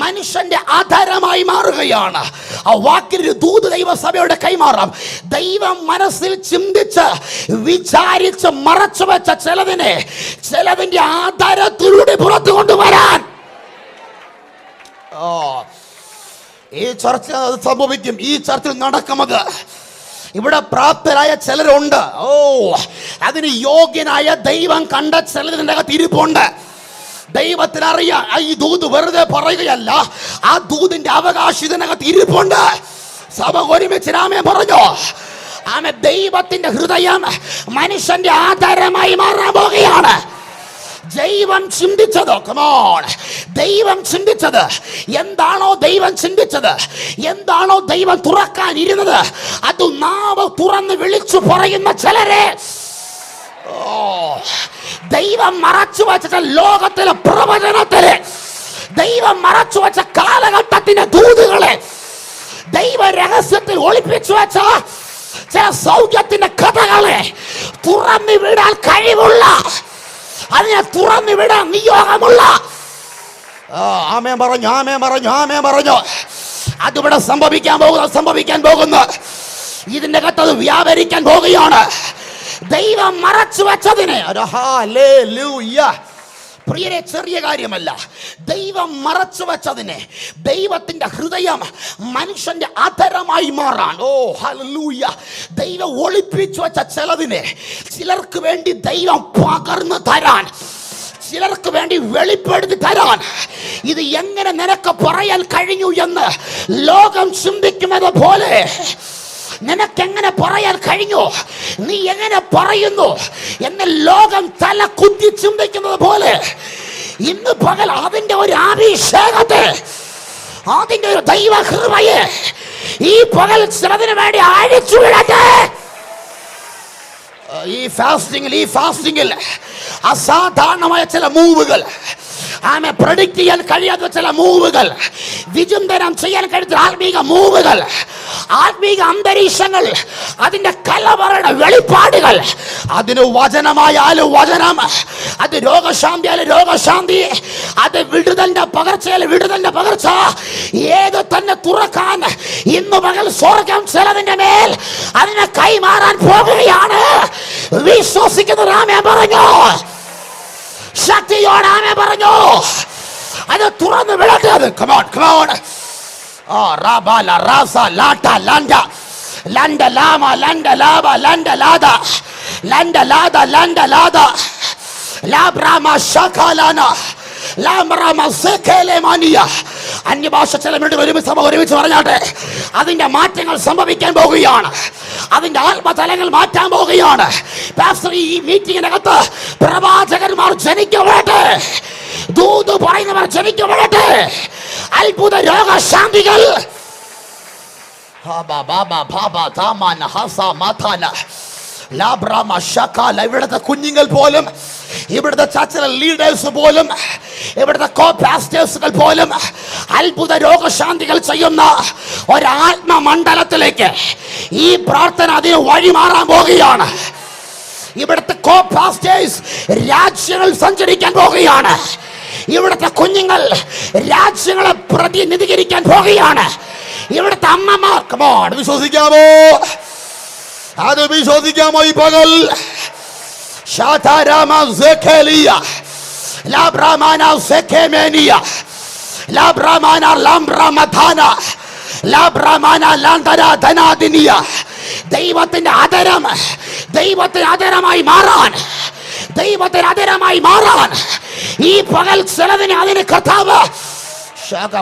മനുഷ്യന്റെ ആധാരമായി മാറുകയാണ്. ആ വാക്കിലൊരു ദൂത് ദൈവസഭയോട് കൈമാറാം. ദൈവം മനസ്സിൽ ചിന്തിച്ച് വിചാരിച്ച് മറച്ചു വെച്ച ചിലതിന്റെ ആധാരത്തിലൂടെ പുറത്തു കൊണ്ടുവരാൻ ഈ ചർച്ച സംഭവിക്കും. ഈ ചർച്ചയിൽ നടക്കുന്നത്. ഇവിടെ പ്രാപ്തരായ ചിലരുണ്ട്. അതിന് യോഗ്യനായ ദൈവം കണ്ട ചിലതിൻ്റെ അകത്ത് ഇരിപ്പുണ്ട്. ദൈവത്തിനറിയാം ഈ ദൂത് വെറുതെ പറയുകയല്ല, ആ ദൂതിന്റെ അവകാശിതനകത്ത് ഇരിപ്പുണ്ട്. സഭ ഒരുമിച്ച് രാമേ പറഞ്ഞു. ആമേ. ദൈവത്തിന്റെ ഹൃദയം മനുഷ്യന്റെ ആധാരമായി മാറാൻ പോകുകയാണ്. ദൈവം ചിന്തിച്ചത്, കമോൺ, ദൈവം ചിന്തിച്ചത് എന്താണോ ദൈവം ചിന്തിച്ചത്, എന്താണോ ദൈവം തുറക്കാൻ ഇരുന്നത്, അത് നാവ് തുറന്ന് വിളിച്ചു പറയുന്ന ചിലരെ ദൈവം മറച്ചു വച്ച ലോകത്തിലെ പ്രവചനത്തിലെ, ദൈവം മറച്ചു വച്ച കാലഘട്ടത്തിന്റെ ദൂതുകളെ, ദൈവ രഹസ്യത്തിൽ ഒളിപ്പിച്ചു വെച്ച ചില സൗഖ്യത്തിന്റെ കഥകളെ തുറന്നു വിടാൻ കഴിവുള്ള, അതിനെ തുറന്നു വിടാൻ നിയോഗമുള്ള, ആമേൻ പറഞ്ഞു, ആമേൻ പറഞ്ഞു, ആമേൻ പറഞ്ഞു. അതിവിടെ സംഭവിക്കാൻ പോകുന്നു. ഇതിന്റെ അകത്ത് അത് വ്യാപരിക്കാൻ പോകുകയാണ്. ദൈവം മറച്ചു വെച്ചതിനെ, പ്രിയരെ, ചെറിയ കാര്യമല്ല. ദൈവം മറച്ചു വെച്ചതിനെ ദൈവത്തിന്റെ ഹൃദയം മനുഷ്യന്റെ അധരമായി മാറാൻ, ഹല്ലേലൂയ, ദൈവം ഒളിപ്പിച്ചു വെച്ച ചിലതിനെ ചിലർക്ക് വേണ്ടി ദൈവം പകർന്നു തരാൻ, ചിലർക്ക് വേണ്ടി വെളിപ്പെടുത്തി തരാൻ. ഇത് എങ്ങനെ നിനക്ക് പറയാൻ കഴിഞ്ഞു എന്ന് ലോകം ചിന്തിക്കുന്നത് പോലെ നിനക്കെങ്ങനെ പറയാൻ കഴിഞ്ഞു, നീ എങ്ങനെ പറയുന്നു എന്ന് ലോകം തല കുത്തി ചിന്തിക്കുന്നത് പോലെ ഇന്ന് പകൽ അതിന്റെ ഒരു അഭിഷേകത്തെ, അതിന്റെ ഒരു ദൈവ കൃപയെ ഈ പകൽ ചിലതിന് വേണ്ടി അഴിച്ചു വിടട്ടെ. ഈ ഫാസ്റ്റിംഗിൽ അസാധാരണമായ ചില മൂവുകൾ, പ്രഡിക്റ്റ് ചെയ്യാൻ കഴിയാത്ത ചില മൂവുകൾ, വിചിന്തനം ചെയ്യാൻ കഴിയാത്ത ആത്മീക മൂവുകൾ, ആത്മീക അന്തരീക്ഷങ്ങൾ, അതിന്റെ കലവറയുടെ വെളിപ്പാടുകൾ, അതിന് വചനമായാലും വചനം, അത് രോഗശാന്തിയാലും രോഗശാന്തി, അത് വിടുതലിന്റെ പകർച്ച, ഏത് തന്നെ തുറക്കാൻ ഇന്ന് പകൽ സ്വർഗം ചിലതിന്റെ മേൽ അതിനെ കൈമാറാൻ പോകുകയാണ്. വിശ്വസിക്കുന്ന രാമേ പറഞ്ഞു, ശക്തിയോടെ ആമേൻ പറഞ്ഞു. അത് തുറന്നു വിടട്ടെ. അത് കമോൺ കമോൺ. റാബാല റാസ ലാട്ട ലണ്ട ലണ്ട ലാമ ലണ്ട ലാബ ലണ്ട ലാദ ലണ്ട ലാദ ലണ്ട ലാദ ലാബ്രാമ ശഖാലാന ലാബ്രാമ സകലേമാനിയ. അന്യഭാഷ ചില മിനിറ്റ് ഒരുമിച്ച് പറഞ്ഞാട്ടെ. അതിന്റെ മാറ്റങ്ങൾ സംഭവിക്കാൻ പോകുകയാണ്. അതിന്റെ ആത്മതലങ്ങൾ മാറ്റാൻ പോകുകയാണ്. ഈ മീറ്റിംഗിനകത്ത് പ്രവാചകന്മാർ ജനിക്കപ്പെടട്ടെ, ദൂത് പറയുന്നവർ ജനിക്കപ്പെടട്ടെ, അത്ഭുത രോഗശാന്തികൾ. ഇവിടുത്തെ കുഞ്ഞുങ്ങൾ പോലും, ഇവിടുത്തെ ചർച്ചിലെ ലീഡേഴ്സ് പോലും, ഇവിടുത്തെ കോ പാസ്റ്റേഴ്സുകൾ പോലും അത്ഭുത രോഗശാന്തികൾ ചെയ്യുന്ന ഒരാത്മമണ്ഡലത്തിലേക്ക് ഈ പ്രാർത്ഥന അതിന് വഴിമാറാൻ പോകുകയാണ്. ഇവിടുത്തെ കോ പാസ്റ്റേഴ്സ് രാജ്യങ്ങൾ സഞ്ചരിക്കാൻ പോകുകയാണ്. ഇവിടുത്തെ കുഞ്ഞുങ്ങൾ രാജ്യങ്ങളെ പ്രതിനിധീകരിക്കാൻ പോകുകയാണ്. ഇവിടുത്തെ അമ്മമാർ, കമോൺ, വിശ്വസിക്കാമോ? അത് വിശ്വസിക്കാമോ? ഈ പകൽ ഷാതാരാമ സെഖേലിയ ലാബ്രാമാന സെഖേമേനിയ ലാബ്രാമാന ലാംബ്രാമധാന ലാബ്രാമാന ലാന്തരാ ധനാദിനിയ. ദൈവത്തിന്റെ ആദരം, ദൈവത്തിന്റെ ആദരമായി മാറാൻ, ദൈവത്തിന്റെ ആദരമായി മാറാൻ ഈ പകൽ ചിലതിന് അതിന് കഥാവ്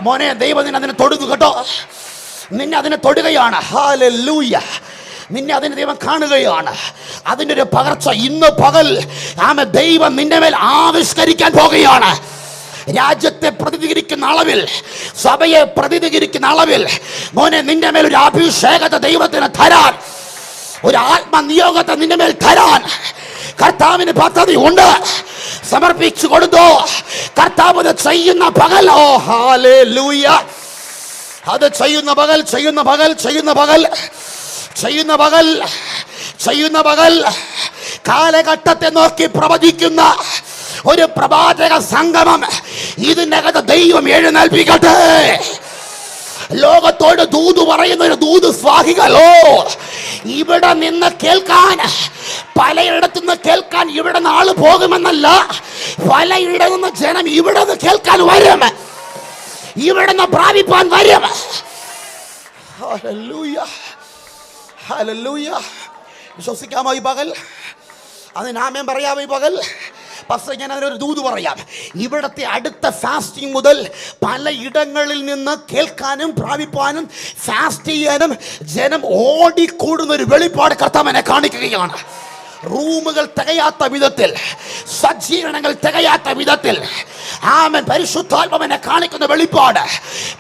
മോനെ ദൈവത്തിന് അതിനെ തൊടുന്നു കേട്ടോ. നിന്നെ അതിനെ തൊടുകയാണ്. ഹല്ലേലൂയ. നിന്നെ അതിന് ദൈവം കാണുകയാണ്. അതിൻ്റെ ഒരു പകർച്ച ഇന്ന് പകൽ ദൈവം നിന്റെ മേൽ ആവിഷ്കരിക്കാൻ പോകുകയാണ്. രാജ്യത്തെ പ്രതിനിധീകരിക്കുന്ന അളവിൽ, സഭയെ പ്രതിനിധീകരിക്കുന്ന അളവിൽ മോനെ നിന്റെ മേൽ ഒരു അഭിഷേകത്തെ ദൈവത്തിന് തരാൻ, ഒരു ആത്മനിയോഗത്തെ നിന്റെ മേൽ തരാൻ കർത്താവിന് പദ്ധതി ഉണ്ട്. സമർപ്പിച്ചു കൊടുത്തോ. കർത്താവ് അത് ചെയ്യുന്ന പകൽ, ഓ ഹല്ലേലൂയ, അത് ചെയ്യുന്ന പകൽ, ചെയ്യുന്ന പകൽ, ചെയ്യുന്ന പകൽ, ചെയ്യുന്ന പകൽ, ചെയ്യുന്ന പകൽ, കാലഘട്ടത്തെ നോക്കി പ്രവചിക്കുന്ന ഒരു പ്രവാചക സംഗമം ഇതിനകത്ത് ദൈവം എഴുന്നേൽപ്പിക്കട്ടെ. ലോകത്തോട് ദൂത് പറയുന്ന ഒരു ദൂത് സ്വാഹികളോ, ഇവിടെ നിന്ന് കേൾക്കാൻ, പലയിടത്തു നിന്ന് കേൾക്കാൻ ഇവിടെ നിന്ന് ആള് പോകുമെന്നല്ല, പലയിടത്തു നിന്ന് ജനം ഇവിടെ നിന്ന് കേൾക്കാൻ വരും, ഇവിടെ നിന്ന് പ്രാപിപ്പാൻ വരും. Hallelujah, hallelujah. വിശ്വസിക്കാമോ ഈ പകൽ? അതിന് ആമേൻ പറയാമോ ഈ പകൽ? പക്ഷേ ഞാൻ അതിനൊരു ദൂത് പറയാം. ഇവിടത്തെ അടുത്ത ഫാസ്റ്റിംഗ് മുതൽ പലയിടങ്ങളിൽ നിന്ന് കേൾക്കാനും പ്രാപിപ്പാനും ഫാസ്റ്റ് ചെയ്യാനും ജനം ഓടിക്കൂടുന്ന ഒരു വെളിപ്പാട് കർത്താവ് എന്നെ കാണിക്കുകയാണ്. റൂമുകൾ തികയാത്ത വിധത്തിൽ, സജ്ജീകരണങ്ങൾ തികയാത്ത വിധത്തിൽ ആമേൻ പരിശുദ്ധാത്മാവിനെ കാണിക്കുന്ന വെളിപ്പാട്.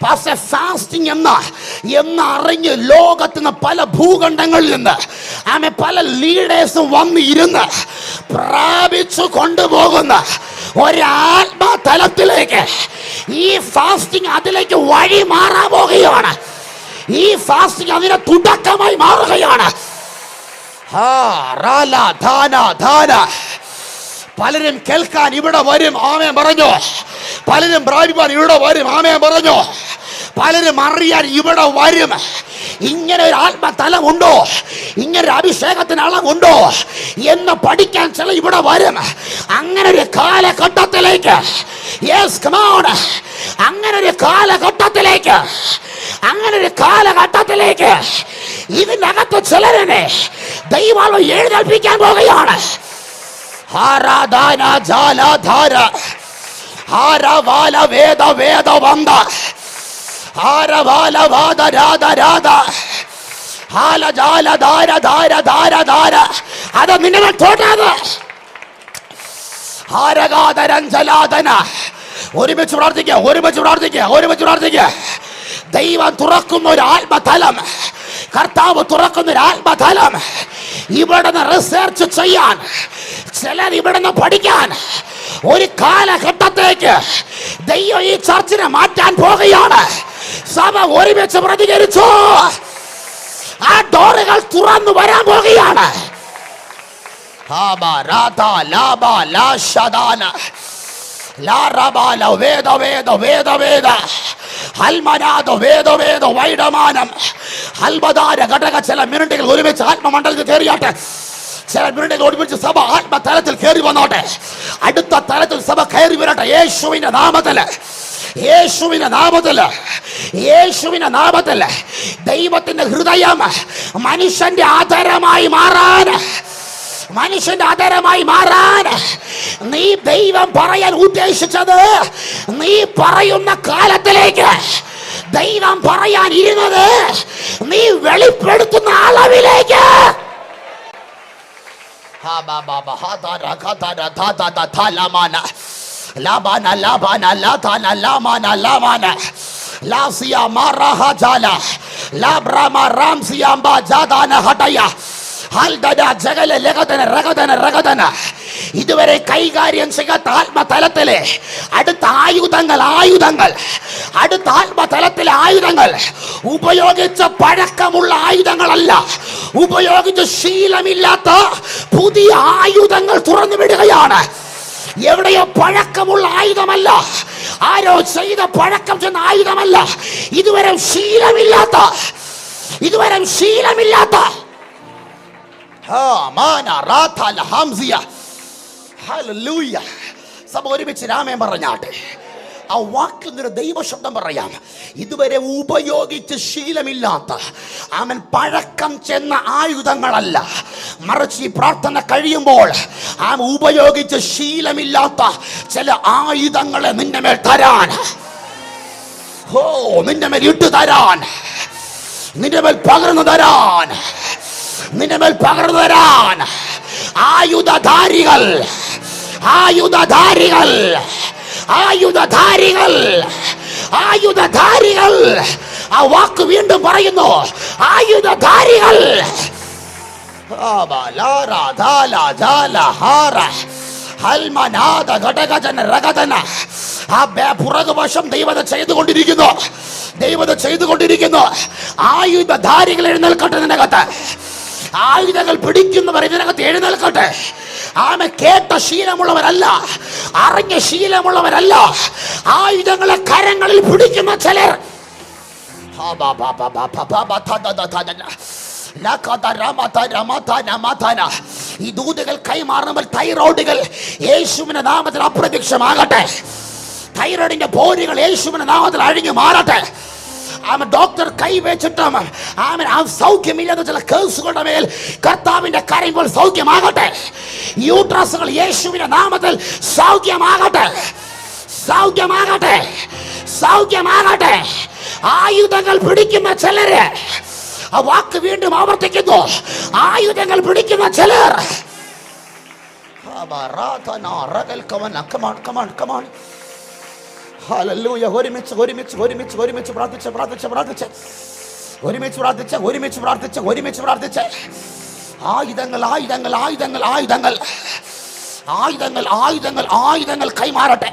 പക്ഷേ ഫാസ്റ്റിംഗ് എന്ന് അറിഞ്ഞ് ലോകത്തിന് പല ഭൂഖണ്ഡങ്ങളിൽ നിന്ന് ആമേൻ പല ലീഡേഴ്സും വന്ന് ഇരുന്ന് പ്രാപിച്ചു കൊണ്ടുപോകുന്ന ഒരാത്മതലത്തിലേക്ക് ഈ ഫാസ്റ്റിംഗ് അതിലേക്ക് വഴി മാറാൻ പോകുകയാണ്. ഈ ഫാസ്റ്റിംഗ് അതിന് തുടക്കമായി മാറുകയാണ്. പലരും കേൾക്കാൻ ഇവിടെ വരും, ആമേൻ പറഞ്ഞു. പലരും പ്രാപിപ്പാൻ ഇവിടെ വരും, ആമേൻ പറഞ്ഞു. പലരും അറിയാൻ ഇവിടെ വരും. ഇങ്ങനെ ഒരു ആത്മതലം ഉണ്ടോ, ഇങ്ങനെ ഒരു അഭിഷേകത്തിന് അളവുണ്ടോ എന്ന് പഠിക്കാൻ ചില ഇവിടെ വരും. അങ്ങനെ ഒരു കാലഘട്ടത്തിലേക്ക്, യെസ് കം ഓൺ, അങ്ങനെ ഒരു കാലഘട്ടത്തിലേക്ക്, അങ്ങനെ ഒരു കാലഘട്ടത്തിലേക്ക് ഇതിനകത്ത് ചിലരനെ ദൈവാത്മാവ് എഴുന്നേൽപ്പിക്കാൻ പോകുകയാണ്. ആരാധന ജാലധാര ആരവാല വേദ വേദ വന്ദ ആരവാല വാദ രാധ രാധ ഹാല ജാല ധാര ധാര ധാര ധാര. അത് നിന്നെ തോട്ടാത് ഹാരഗാധരഞ്ജലാധന. ഒരുമിച്ച് പ്രാർത്ഥിക്കുക, ഒരുമിച്ച് പ്രാർത്ഥിക്കുക, ഒരുമിച്ച് പ്രാർത്ഥിക്കുക. ദൈവം തുറക്കുന്ന ഒരു ആത്മതലം, കർത്താവ് തുറക്കുന്ന ഒരു ആത്മതലം ഇവിടുന്ന് റിസർച്ച് ചെയ്യാൻ, ചിലർ ഇവിടുന്ന് പഠിക്കാൻ ഒരു കാലഘട്ടത്തേക്ക് ദൈവം ഈ ചർച്ചിനെ മാറ്റാൻ പോകുകയാണ്. സഭ ഒരുമിച്ച് പ്രതികരിച്ചു. ആ ഡോറുകൾ തുറന്നു വരാൻ പോകുകയാണ്. വേദ വേദ വേദ വേദ ഹൽമനാദ വേദ വേദ വൈഡമാനം ഹൽബദാര ഘടക. ചില മിനിറ്റുകൾ ഒരുമിച്ച് ആത്മമണ്ഡലത്തിൽ കയറിയാട്ടെ. ചില മിനിറ്റുകൾ ഒരുമിച്ച് സഭ ആത്മതലത്തിൽ കയറി വന്നോട്ടെ. അടുത്ത തലത്തിൽ സഭ കയറി വരട്ടെ. യേശുവിന്റെ നാമത്തില്, യേശുവിന്റെ നാമത്തില്, യേശുവിന്റെ നാമത്തില്. ദൈവത്തിന്റെ ഹൃദയം മനുഷ്യന്റെ ആധാരമായി മാറാൻ, മനുഷ്യന്റെ ആധാരമായി മാറാൻ നീ ദൈവം പറയാൻ ഉദ്ദേശിച്ചത് നീ പറയുന്ന കാലത്തിലേക്ക് ദൈവം പറയാൻ ഇരുന്നത് നീ വെളിപ്പെടുത്തുന്ന അളവിലേക്ക്. ഇതുവരെ കൈകാര്യം ചെയ്യാത്ത ആത്മതലത്തിലെ അടുത്ത ആയുധങ്ങൾ അടുത്ത ആത്മതലത്തിലെ ആയുധങ്ങൾ ഉപയോഗിച്ച പഴക്കമുള്ള ആയുധങ്ങളല്ല, ഉപയോഗിച്ച് ശീലമില്ലാത്ത പുതിയ ആയുധങ്ങൾ തുറന്നു വിടുകയാണ്. എവിടെയോ പഴക്കമുള്ള ആയുധമല്ല, ആരോ ചെയ്ത പഴക്കം ചെന്ന ആയുധമല്ല, ഇതുവരെ ശീലമില്ലാത്ത സഭ ഒരുമിച്ച് രാമൻ പറഞ്ഞാട്ടെ. ആ വാക്കിൽ ദൈവശബ്ദം പറയാം. ഇതുവരെ ഉപയോഗിച്ച് ശീലമില്ലാത്ത അവൻ പഴക്കം ചെന്ന ആയുധങ്ങളല്ല, മറിച്ച് ഈ പ്രാർത്ഥന കഴിയുമ്പോൾ അവൻ ഉപയോഗിച്ച് ശീലമില്ലാത്ത ചില ആയുധങ്ങളെ നിന്റെ മേൽ തരാൻ, നിന്റെ മേൽ ഇട്ടു തരാൻ, നിന്റെ മേൽ പകർന്നു തരാൻ, നിന്റെ മേൽ പകർന്നു തരാൻ. ആയുധധാരികൾ, ആയുധധാരികൾ, ആയുധധാരികൾ, ആയുധധാരികൾ. ആ വാക്ക് വീണ്ടും പറയുന്നു, ആയുധധാരികൾ. പുറകുവശം ദൈവത ചെയ്തുകൊണ്ടിരിക്കുന്നു, ദൈവത ചെയ്തുകൊണ്ടിരിക്കുന്നു. ആയുധധാരികൾ എഴുന്നേൽക്കട്ടെ. ഇതിനകത്ത് ആയുധങ്ങൾ പിടിക്കുന്നവർ ഇതിനകത്ത് എഴുന്നേൽക്കട്ടെ. ആമ കേട്ട ശീലമുള്ളവരല്ല, അറിഞ്ഞ ശീലമുള്ളവരല്ല. ആയുധങ്ങളെ കരങ്ങളിൽ പിടിക്കുന്ന ചിലർ ഈ ദൂതുകൾ കൈമാറുമ്പോൾ തൈറോയിഡുകൾ യേശുവിന്റെ നാമത്തിൽ അപ്രത്യക്ഷമാകട്ടെ. തൈറോയിഡിന്റെ പോരുകൾ യേശുവിന്റെ നാമത്തിൽ അഴിഞ്ഞു മാറട്ടെ. ഡോക്ടർ കൈവച്ചിട്ടും സൗഖ്യമില്ലാത്ത ചില കേസുകളുടെ മേൽ കർത്താവിന്റെ കരയുമ്പോൾ സൗഖ്യമാകട്ടെ. യൂട്രസുകൾ യേശുവിന്റെ നാമത്തിൽ സൗഖ്യമാകട്ടെ, സൗഖ്യമാകട്ടെ, സൗഖ്യമാകട്ടെ. ആയുധങ്ങൾ പിടിക്കുന്ന ചിലര്, ആ വാക്ക് വീണ്ടും ആവർത്തിക്കുന്നു, ആയുധങ്ങൾ പിടിക്കുന്ന ചിലർ. ഹല്ലേലൂയ. ഒരുമിച്ച് ഒരുമിച്ച് ഒരുമിച്ച് ഒരുമിച്ച് പ്രാർത്ഥിച്ച് പ്രാർത്ഥിച്ച് പ്രാർത്ഥിച്ച് ഒരുമിച്ച് പ്രാർത്ഥിച്ച് ഒരുമിച്ച് പ്രാർത്ഥിച്ച് ഒരുമിച്ച് പ്രാർത്ഥിച്ച് ആയുധങ്ങൾ ആയുധങ്ങൾ ആയുധങ്ങൾ ആയുധങ്ങൾ ആയുധങ്ങൾ ആയുധങ്ങൾ ആയുധങ്ങൾ കൈമാറട്ടെ,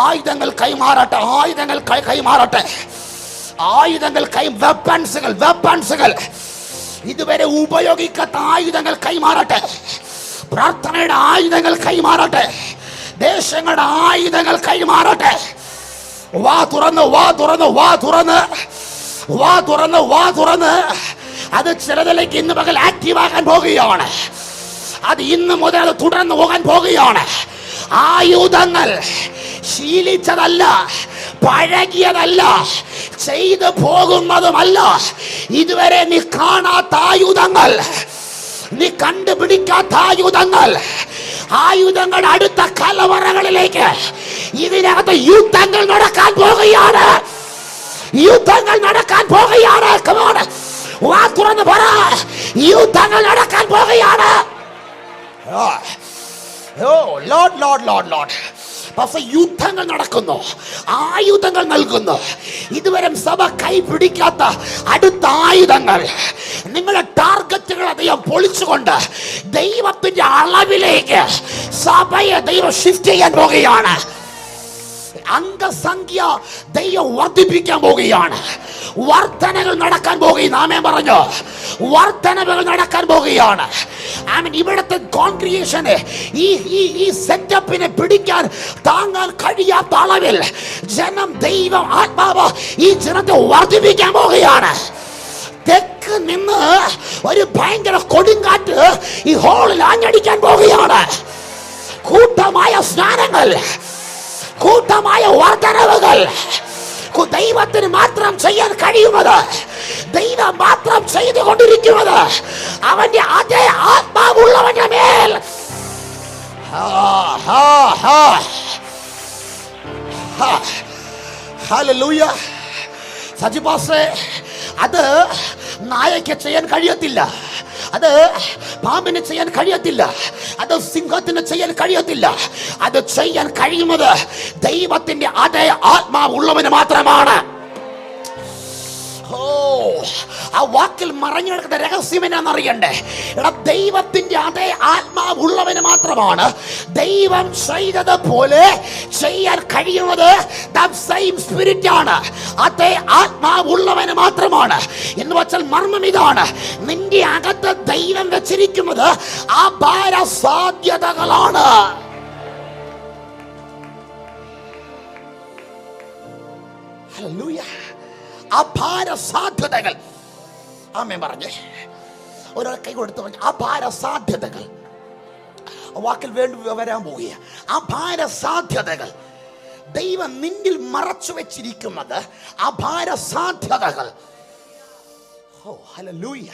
ആയുധങ്ങൾ കൈമാറട്ടെ, ആയുധങ്ങൾ കൈമാറട്ടെ, ആയുധങ്ങൾ വെപ്പൺസുകൾ വെപ്പൺസുകൾ ഇതുവരെ ഉപയോഗിക്കാത്ത ആയുധങ്ങൾ കൈമാറട്ടെ. പ്രാർത്ഥനയുടെ ആയുധങ്ങൾ കൈമാറട്ടെ, ദേശങ്ങളുടെ ആയുധങ്ങൾ കൈമാറട്ടെ. വാ തുറന്ന് വാ തുറന്ന് വാ തുറന്ന് വാ തുറന്ന് വാ തുറന്ന് അത് ചിലതിലേക്ക് ഇന്ന് പകൽ ആക്റ്റീവാകാൻ പോകുകയാണ്. അത് ഇന്ന് മുതൽ അത് തുടർന്ന് പോകാൻ പോകുകയാണ്. ആയുധങ്ങൾ ശീലിച്ചതല്ല, പഴകിയതല്ല, ചെയ്തു പോകുന്നതുമല്ല. ഇതുവരെ നീ കാണാത്ത ആയുധങ്ങൾ, നീ കണ്ടുപിടിക്കാത്ത ആയുധങ്ങൾ, ആയുധങ്ങളുടെ അടുത്ത കലവറകളിലേക്ക് ഇതിനകത്ത് യുദ്ധങ്ങൾ നടക്കാൻ പോകുകയാണ്. യുദ്ധങ്ങൾ നടക്കാൻ പോകുകയാണ്. വാ തുറന്ന് പറ, യുദ്ധങ്ങൾ നടക്കാൻ പോകുകയാണ്. Lord Lord Lord Lord. പക്ഷെ യുദ്ധങ്ങൾ നടക്കുന്നു, ആയുധങ്ങൾ നൽകുന്നു. ഇതുവരെ സഭ കൈപിടിക്കാത്ത അടുത്ത ആയുധങ്ങൾ, നിങ്ങളുടെ ടാർഗറ്റുകൾ അധികം പൊളിച്ചുകൊണ്ട് ദൈവത്തിന്റെ അളവിലേക്ക് സഭയെ ദൈവം ഷിഫ്റ്റ് ചെയ്യാൻ പോകുകയാണ്. അംഗസംഖ്യ ദൈവം വർദ്ധിപ്പിക്കാൻ പോവുകയാണ്. വർധനകൾ നടക്കാൻ പോകുകയാണ്. ആമേൻ പറഞ്ഞു. വർധനകൾ നടക്കാൻ പോകുകയാണ്. ഇവിടുത്തെ കോൺഗ്രിഗേഷന് ഈ സെറ്റപ്പിനെ പിടിക്കാൻ താങ്ങാൻ കഴിയാത്ത അളവിൽ ജനം, ദൈവം, ആത്മാവ് ഈ ജനത്തെ വർദ്ധിപ്പിക്കാൻ പോവുകയാണ്. തെക്ക് നിന്ന് ഒരു ഭയങ്കര കൊടുങ്കാറ്റ് ഈ ഹോളിൽ ആഞ്ഞടിക്കാൻ പോവുകയാണ്. കൂട്ടമായ സ്നാനങ്ങൾ, കൂട്ടമായ വർധനവുകൾ, ദൈവത്തിന് മാത്രം ചെയ്യാൻ കഴിയുന്നത്, ദൈവം മാത്രം ചെയ്തുകൊണ്ടിരിക്കുന്നത് അവന്റെ അതേ ആത്മാവുള്ളവന്റെ മേൽ. ഹല്ലേലൂയ. സജിപാസേ, അത് നായയ്ക്ക് ചെയ്യാൻ കഴിയത്തില്ല, അത് പാമ്പിന് ചെയ്യാൻ കഴിയത്തില്ല, അത് സിംഹത്തിന് ചെയ്യാൻ കഴിയത്തില്ല. അത് ചെയ്യാൻ കഴിയുന്നത് ദൈവത്തിന്റെ അതേ ആത്മാവുള്ളവന് മാത്രമാണ്. ആ വാക്കിൽ മറഞ്ഞു കിടക്കുന്ന രഹസ്യം എന്നാന്നറിയണ്ടേ? എടാ, ദൈവത്തിന്റെ അതേ ആത്മാവുള്ളവന് മാത്രമാണ് ദൈവം ചെയ്തതുപോലെ ചെയ്യാൻ കഴിയുന്നത്. സ്പിരിറ്റ് ആണ്, അതേ ആത്മാവുള്ളവന് മാത്രമാണ്. എന്ന് വെച്ചാൽ മർമ്മം ഇതാണ്, നിന്റെ അകത്ത് ദൈവം വെച്ചിരിക്കുന്നത് അപാര സാധ്യതകളാണ്. ഹല്ലേലൂയ. അപാര സാധ്യതകൾ. ആമേൻ പറഞ്ഞേ. ഒരാൾ കൈ കൊടുത്ത് പറഞ്ഞു അപാര സാധ്യതകൾ. വാക്കിൽ വേണ്ടി വരാൻ പോവുക. അപാര സാധ്യതകൾ. ദൈവം നിന്നിൽ മറച്ചു വെച്ചിരിക്കുന്നത് അപാര സാധ്യതകൾ. ഓ ഹല്ലേലൂയ,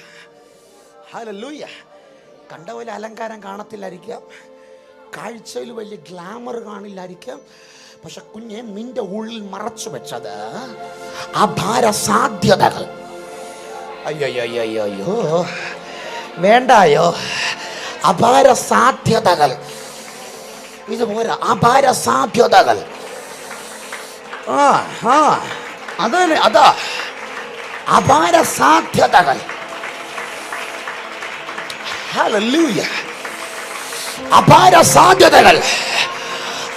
ഹല്ലേലൂയ. കണ്ട പോലെ അലങ്കാരം കാണത്തില്ലായിരിക്കാം, കാഴ്ചയിൽ വലിയ ഗ്ലാമർ കാണില്ലായിരിക്കാം. പക്ഷെ കുഞ്ഞെ, നിന്റെ ഉള്ളിൽ മറച്ചു വെച്ചത് അപാര സാധ്യതകൾ. അയ്യോ വേണ്ടായോ? അപാര സാധ്യതകൾ. ഇതുപോലെ അപാര സാധ്യതകൾ. അതാ അപാര സാധ്യതകൾ. ഹല്ലേലൂയ. അപാര സാധ്യതകൾ.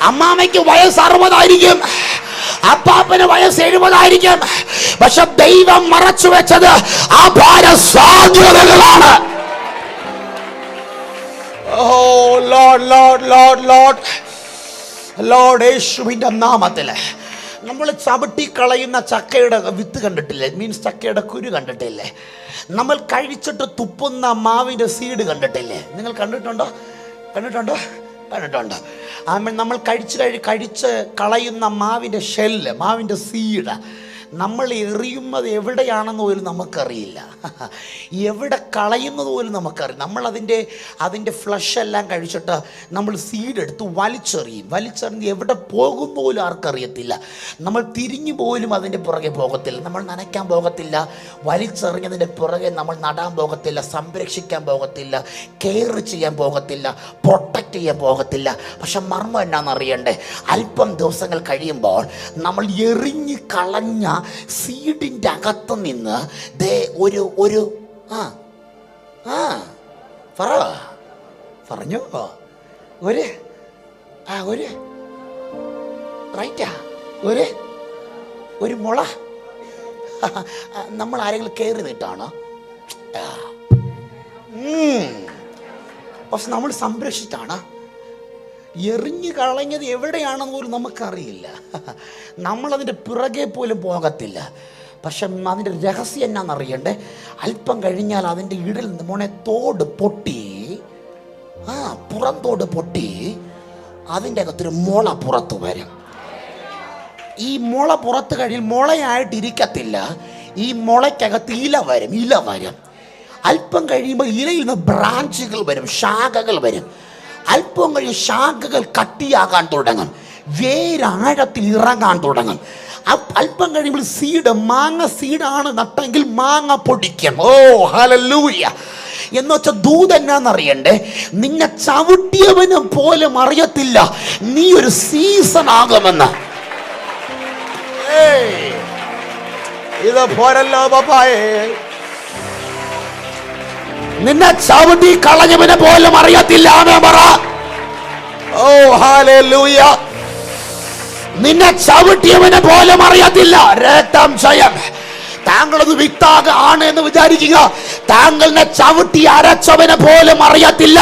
അമ്മാമയ്ക്ക് വയസ്സ് 60 ആയിരിക്കും, അപ്പാപ്പന് വയസ്സ് 70 ആയിരിക്കും. പക്ഷെ ദൈവം മറച്ചു വെച്ചത് അപാര സാധ്യതകളാണ്. Oh Lord, Lord, Lord, Lord, Lord, യേശുവിന്റെ നാമത്തില് നമ്മൾ ചവിട്ടി കളയുന്ന ചക്കയുടെ വിത്ത് കണ്ടിട്ടില്ലേ? മീൻസ് ചക്കയുടെ കുരു കണ്ടിട്ടില്ലേ? നമ്മൾ കഴിച്ചിട്ട് തുപ്പുന്ന മാവിൻ്റെ സീഡ് കണ്ടിട്ടില്ലേ? നിങ്ങൾ കണ്ടിട്ടുണ്ടോ? നമ്മൾ കഴിച്ച് കളയുന്ന മാവിൻ്റെ ഷെല്ല്, മാവിൻ്റെ സീഡ് നമ്മൾ എറിയുന്നത് എവിടെയാണെന്ന് പോലും നമുക്കറിയില്ല. എവിടെ കളയുന്നത് പോലും നമുക്കറിയില്ല. നമ്മൾ അതിൻ്റെ ഫ്ലഷ് എല്ലാം കഴിച്ചിട്ട് നമ്മൾ സീഡ് എടുത്ത് വലിച്ചെറിഞ്ഞ് എവിടെ പോകും പോലും ആർക്കറിയത്തില്ല. നമ്മൾ തിരിഞ്ഞു പോലും അതിൻ്റെ പുറകെ പോകത്തില്ല. നമ്മൾ നനയ്ക്കാൻ പോകത്തില്ല. വലിച്ചെറിഞ്ഞതിൻ്റെ പുറകെ നമ്മൾ നടാൻ പോകത്തില്ല, സംരക്ഷിക്കാൻ പോകത്തില്ല, കെയർ ചെയ്യാൻ പോകത്തില്ല, പ്രൊട്ടക്റ്റ് ചെയ്യാൻ പോകത്തില്ല. പക്ഷെ മർമ്മം എന്നാണെന്നറിയണ്ടേ? അല്പം ദിവസങ്ങൾ കഴിയുമ്പോൾ നമ്മൾ എറിഞ്ഞ് കളഞ്ഞ സീഡിൻ്റെ അകത്ത് നിന്ന് ഒരു പറഞ്ഞോ ഒരു മുള നമ്മൾ ആരെങ്കിലും കയറി നിട്ടാണോ? പക്ഷെ നമ്മൾ സംരക്ഷിച്ചാണ്. എറിഞ്ഞു കളഞ്ഞത് എവിടെയാണെന്ന് പോലും നമുക്കറിയില്ല. നമ്മളതിൻ്റെ പിറകെ പോലും പോകത്തില്ല. പക്ഷെ അതിൻ്റെ രഹസ്യം എന്നാണെന്നറിയണ്ടേ? അല്പം കഴിഞ്ഞാൽ അതിൻ്റെ ഇടയിൽ മോനെ തോട് പൊട്ടി, പുറന്തോട് പൊട്ടി അതിൻ്റെ അകത്തൊരു മുള പുറത്തു വരും. ഈ മുള പുറത്ത് കഴിഞ്ഞാൽ മുളയായിട്ടിരിക്കത്തില്ല. ഈ മുളയ്ക്കകത്ത് ഇല വരും. അല്പം കഴിയുമ്പോൾ ഇലയിൽ നിന്ന് ബ്രാഞ്ചുകൾ വരും, ശാഖകൾ വരും. അല്പം കഴിഞ്ഞ് ശാഖകൾ കട്ടിയാകാൻ തുടങ്ങും, വേരാഴത്തിൽ ഇറങ്ങാൻ തുടങ്ങും. അല്പം കഴിയുമ്പോൾ മാങ്ങ സീഡാണ് നട്ടെങ്കിൽ മാങ്ങ പൊടിക്കും. ഓ ഹല്ലേലൂയ! എന്ന് വെച്ചാൽ ദൂത് എന്നാന്നറിയണ്ടേ? നിന്നെ ചവിട്ടിയവന് പോലും അറിയത്തില്ല നീ ഒരു സീസൺ ആകുമെന്ന്. ഇത് പോരല്ലോ പപ്പായേ. നിന്നെ ചവിട്ടി കളഞ്ഞവനെ പോലും അറിയത്തില്ല. ഓ ഹല്ലേലൂയ! നിന്നെ ചവിട്ടിയവനെ പോലും അറിയത്തില്ല. രക്തം ജയം. താങ്കളത് വിത്താക ആണ് എന്ന് വിചാരിക്കുക. താങ്കളെ ചവിട്ടി അരച്ചവനെ പോലും അറിയത്തില്ല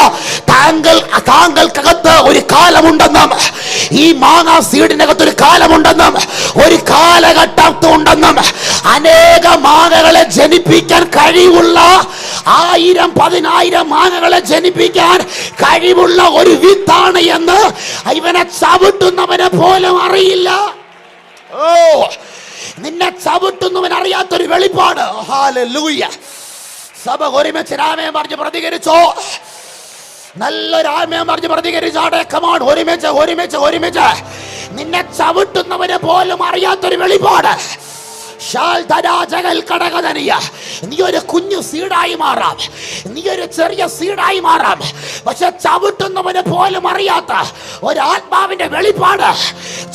താങ്കൾക്കകത്ത് ഒരു കാലമുണ്ടെന്നും, ഈ മാങ്ങാ സീഡിനകത്ത് ഒരു കാലമുണ്ടെന്നും, ഒരു കാലഘട്ടത്തുണ്ടെന്നും, അനേക മാങ്ങകളെ ജനിപ്പിക്കാൻ കഴിവുള്ള 1000-10,000 മാങ്ങകളെ ജനിപ്പിക്കാൻ കഴിവുള്ള ഒരു വിത്താണ് എന്ന് ഇവനെ ചവിട്ടുന്നവനെ പോലും അറിയില്ല. ഓ, നിന്നെ ചവിട്ടുന്നവൻ അറിയാത്തൊരു വെളിപ്പാട്. ഹല്ലേലൂയ! സഭ ഒരുമിച്ച് ആമേൻ പറഞ്ഞ് പ്രതികരിച്ചോ? നല്ലൊരു ആമേൻ പറഞ്ഞ് പ്രതികരിച്ചാടെ. കമോൺ, ഒരുമിച്ച്. നിന്നെ ചവിട്ടുന്നവനെ പോലും അറിയാത്തൊരു വെളിപ്പാട്. നീ ഒരു കുഞ്ഞു സീഡായി മാറാം, നീ ഒരു ചെറിയ സീഡായി മാറാം. പക്ഷെ ചവിട്ടുന്നവന് പോലും അറിയാത്ത ഒരാത്മാവിന്റെ വെളിപ്പാട്,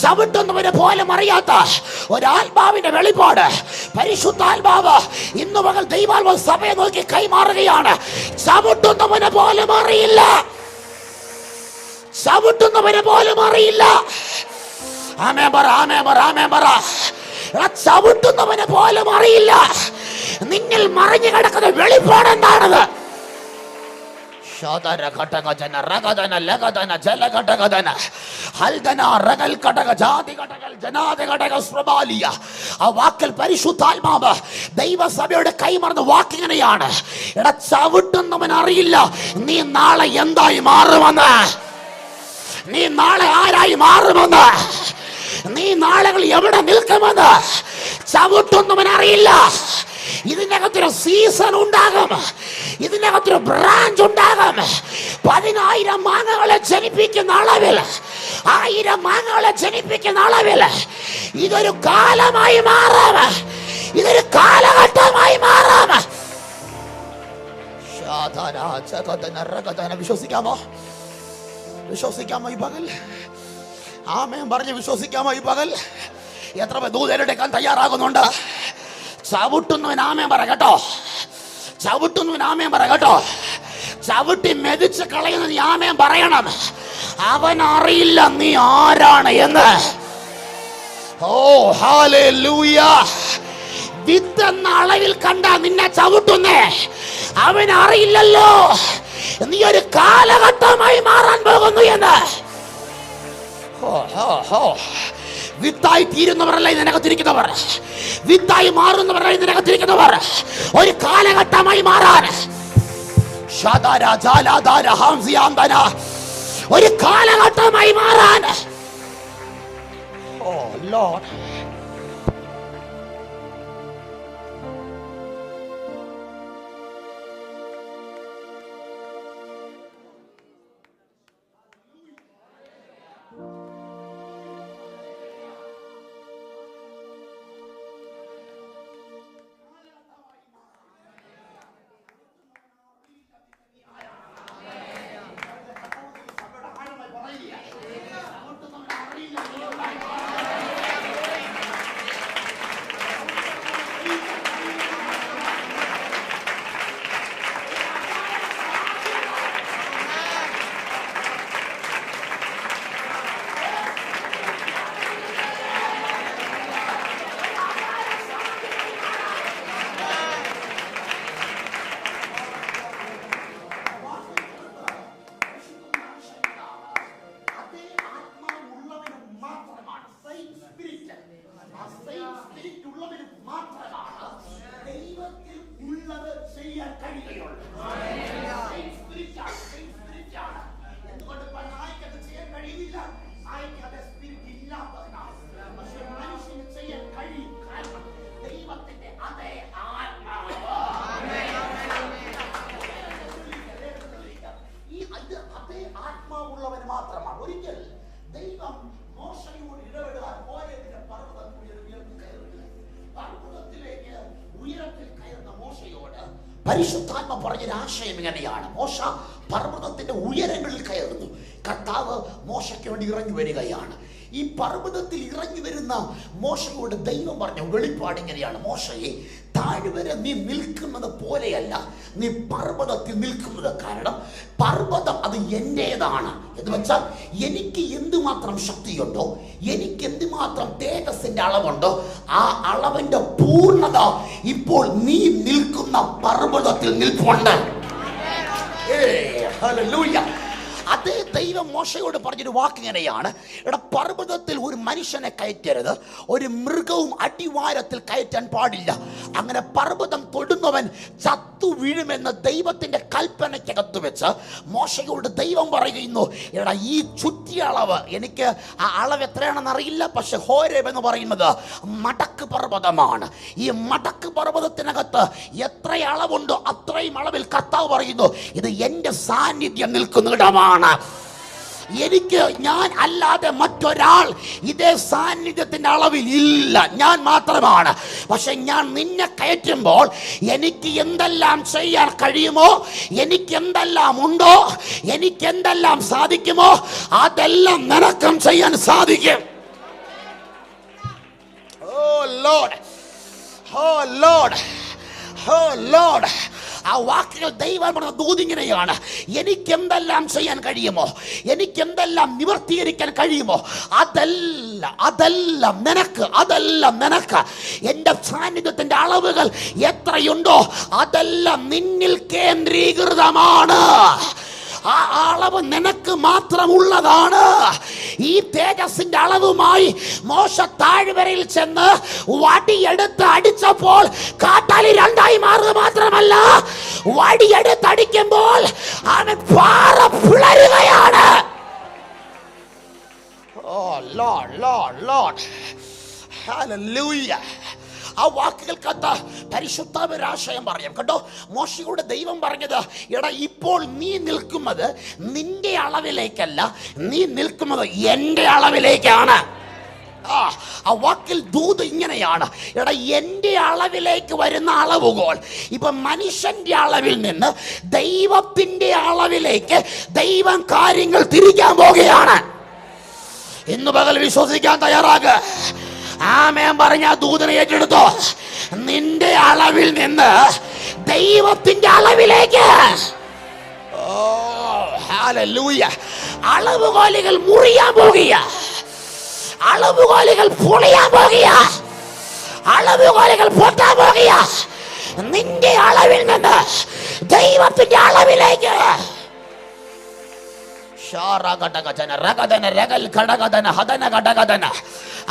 ചവിട്ടുന്നവന് പോലും അറിയാത്ത ഒരാത്മാവിന്റെ വെളിപ്പാട് പരിശുദ്ധാത്മാവ് ഇന്നു പകൽ ദൈവാത്മാവ് സഭയെ നോക്കി കൈമാറുകയാണ്. ചവിട്ടുന്നവന് പോലും അറിയില്ല. ആമേൻ പറ. ചവിട്ടുന്നവന് പോലും അറിയില്ല നിങ്ങൾ മറിഞ്ഞു കിടക്കുന്ന വെളിപ്പാട് എന്താണത്. ആ വാക്കൽ പരിശുദ്ധാത്മാവ് ദൈവസഭയുടെ കൈമറന്ന വാക്കിങ്ങനെയാണ്. ചവിട്ടുന്നവൻ അറിയില്ല നീ നാളെ എന്തായി മാറുമെന്ന്, നീ നാളെ ആരായി മാറുമെന്ന്, നീ നാളുകൾ എവിടെ നിൽക്കുമെന്ന് ചവിട്ടുന്നവൻ അറിയില്ല. ഇതിനകത്തൊരു സീസൺ ഉണ്ടാകും, ഇതിനകത്തൊരു ബ്രാഞ്ച് ഉണ്ടാകും. 10,000 മാങ്ങകളെ ജനിപ്പിക്കുന്ന അളവിൽ, 1000 മാങ്ങകളെ ജനിപ്പിക്കുന്ന അളവിൽ ഇതൊരു കാലമായി മാറാം, ഇതൊരു കാലഘട്ടമായി മാറാം. വിശ്വസിക്കാമോ ഈ പകൽ? ആമേൻ പറഞ്ഞ് വിശ്വസിക്കാമോ ഈ പകൽ? എത്ര ദൂതരെടുക്കാൻ തയ്യാറാകുന്നുണ്ട്? ചവിട്ടുന്നവൻ ആമേൻ പറ കേട്ടോ. ചവിട്ടി മെതിച്ച് കളയുന്ന നീ ആമേൻ പറയണം. അവൻ അറിയില്ല നീ ആരാണ് എന്ന്. ഓ ഹല്ലേലൂയ! വിത്ത് എന്ന അളവിൽ കണ്ട നിന്നെ ചവിട്ടുന്നേ അവൻ അറിയില്ലല്ലോ നീ ഒരു കാലഘട്ടമായി മാറാൻ പോകുന്നു എന്ന്. വിത്തായി തീരുന്നവരല്ല ഇതിനകത്തിരിക്കുന്നവർ, വിത്തായി മാറുന്നവരല്ല ഇതിനകത്തിരിക്കുന്നവർ. ഒരു കാലഘട്ടമായി മാറാൻ, ഒരു കാലഘട്ടമായി മാറാൻ. ഓ ലോർഡ്, പരിശുദ്ധാത്മ പറഞ്ഞൊരു ആശയം ഇങ്ങനെയാണ്. മോശ പർവ്വതത്തിന്റെ ഉയരങ്ങളിൽ കയറുന്നു. കർത്താവ് മോശയ്ക്ക് വേണ്ടി ഇറങ്ങി വരികയാണ്. ഈ പർവ്വതത്തിൽ ഇറങ്ങി വരുന്ന മോശയോട് ദൈവം പറഞ്ഞ വെളിപ്പാട് ഇങ്ങനെയാണ്: മോശയെ, താഴ്വരെ നീ നിൽക്കുന്നത് പോലെയല്ല നീ പർവ്വതത്തിൽ നിൽക്കുന്നത്. കാരണം പർവ്വതം അത് എന്റേതാണ് എന്ന് വെച്ചാൽ എനിക്ക് എന്തുമാത്രം ശക്തിയുണ്ടോ, എനിക്ക് എന്തുമാത്രം തേജസ്സിന്റെ അളവുണ്ടോ, ആ അളവിന്റെ പൂർണ്ണത ഇപ്പോൾ നീ നിൽക്കുന്ന പർവ്വതത്തിൽ നിൽപ്പുണ്ട്. ഹല്ലേലൂയ. അതേ ദൈവം മോശയോട് പറഞ്ഞൊരു വാക്ക് ഇങ്ങനെയാണ്: എടാ, പർവ്വതത്തിൽ ഒരു മനുഷ്യനെ കയറ്റരുത്, ഒരു മൃഗവും അടിവാരത്തിൽ കയറ്റാൻ പാടില്ല. അങ്ങനെ പർവ്വതം തൊടുന്നവൻ ചത്തു വീഴുമെന്ന് ദൈവത്തിന്റെ കൽപ്പനയ്ക്കകത്ത് വെച്ച് മോശയോട് ദൈവം പറയുന്നു: എടാ, ഈ ചുറ്റിയ അളവ്, എനിക്ക് ആ അളവ് എത്രയാണെന്ന് അറിയില്ല, പക്ഷെ ഹോരേബ് എന്ന് പറയുന്നത് മടക്ക് പർവ്വതമാണ്. ഈ മടക്ക് പർവ്വതത്തിനകത്ത് എത്ര അളവുണ്ടോ അത്രയും അളവിൽ കർത്താവ് പറയുന്നു, ഇത് എന്റെ സാന്നിധ്യം നിൽക്കുന്ന ഇടമാണ്. എനിക്ക്, ഞാൻ അല്ലാതെ മറ്റൊരാൾ ഇതേ സാന്നിധ്യത്തിന്റെ അളവിൽ ഇല്ല, ഞാൻ മാത്രമാണ്. പക്ഷെ ഞാൻ നിന്നെ കയറ്റുമ്പോൾ എനിക്ക് എന്തെല്ലാം ചെയ്യാൻ കഴിയുമോ, എനിക്ക് എന്തെല്ലാം ഉണ്ടോ, എനിക്ക് എന്തെല്ലാം സാധിക്കുമോ, അതെല്ലാം നിനക്കും ചെയ്യാൻ സാധിക്കും. ഓ ലോർഡ്, ഓ ലോർഡ്, ഓ ലോർഡ്. ആ വാക്കുകൾ ദൈവം പറഞ്ഞ ദൂതിങ്ങനെയാണ്: എനിക്ക് എന്തെല്ലാം ചെയ്യാൻ കഴിയുമോ, എനിക്ക് എന്തെല്ലാം നിവർത്തീകരിക്കാൻ കഴിയുമോ, അതെല്ലാം നിനക്ക് എൻ്റെ സാന്നിധ്യത്തിന്റെ അളവുകൾ എത്രയുണ്ടോ അതെല്ലാം നിന്നിൽ കേന്ദ്രീകൃതമാണ്. ആ അളവ് നിനക്ക് മാത്രമുള്ളതാണ്. ഈ തേജസ്സിന്റെ അളവുമായി മോശ താഴ്വരയിൽ ചെന്ന് വടിയെടുത്ത് അടിച്ചപ്പോൾ കാട്ടാലി രണ്ടായി മാറുക മാത്രമല്ല, വടിയെടുത്ത് അടിക്കുമ്പോൾ അവൻ പാറ പിളരുകയാണ്. ഓ ലോർഡ്, ലോർഡ്, ലോർഡ്, ഹല്ലേലൂയ. ആ വാക്കുകൾക്കകത്ത് പരിശുദ്ധാത്മാവിന്റെ പറയാം കേട്ടോ. മോശയോട് ദൈവം പറഞ്ഞത്: എടാ, ഇപ്പോൾ നീ നിൽക്കുന്നത് നിന്റെ അളവിലേക്കല്ല, നീ നിൽക്കുന്നത് എൻ്റെ അളവിലേക്കാണ്. ആ വാക്കിൽ ദൂത് ഇങ്ങനെയാണ്: എടാ, എൻ്റെ അളവിലേക്ക് വരുന്ന അളവുകോൽ ഇപ്പൊ മനുഷ്യന്റെ അളവിൽ നിന്ന് ദൈവത്തിന്റെ അളവിലേക്ക് ദൈവം കാര്യങ്ങൾ തിരിക്കാൻ പോകുകയാണ്. ഇന്ന് പകൽ വിശ്വസിക്കാൻ തയ്യാറാകുക. ആമേൻ പറഞ്ഞ ദൂതനെ ഏറ്റെടുത്തോ. നിന്റെ അളവിൽ നിന്ന് ദൈവത്തിന്റെ അളവിലേക്ക്. ഓ ഹല്ലേലൂയ. അളവുകോലുകൾ മുറിയാൻ പോകുക, അളവുകോലുകൾ പൊളിയാൻ പോകുക, അളവുകോലുകൾ പൊട്ടാൻ പോകുക. നിന്റെ അളവിൽ നിന്ന് ദൈവത്തിന്റെ അളവിലേക്ക്.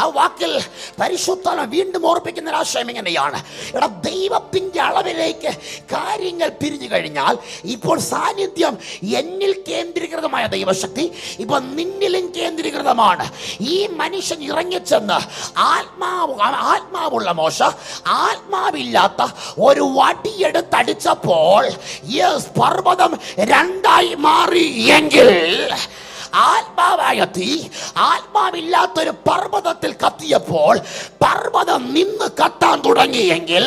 ആ വാക്കിൽ പരിശുദ്ധാത്മാവ് വീണ്ടും ഓർപ്പിക്കുന്ന ആശയം ഇങ്ങനെയാണ്. എടാ, ദൈവത്തിന്റെ അളവിലേക്ക് കാര്യങ്ങൾ പിരിഞ്ഞു കഴിഞ്ഞാൽ ഇപ്പോൾ സാന്നിധ്യം എന്നിൽ കേന്ദ്രീകൃതമായ ദൈവശക്തി ഇപ്പൊ നിന്നിലും കേന്ദ്രീകൃതമാണ്. ഈ മനുഷ്യൻ ഇറങ്ങിച്ചെന്ന് ആത്മാവുള്ള മോശ ആത്മാവില്ലാത്ത ഒരു വടിയെടുത്തടിച്ചപ്പോൾ പർവ്വതം രണ്ടായി മാറി. എങ്കിൽ ആത്മാവായ തീ ആത്മാവില്ലാത്തൊരു പർവ്വതത്തിൽ കത്തിയപ്പോൾ പർവ്വതം നിന്ന് കത്താൻ തുടങ്ങിയെങ്കിൽ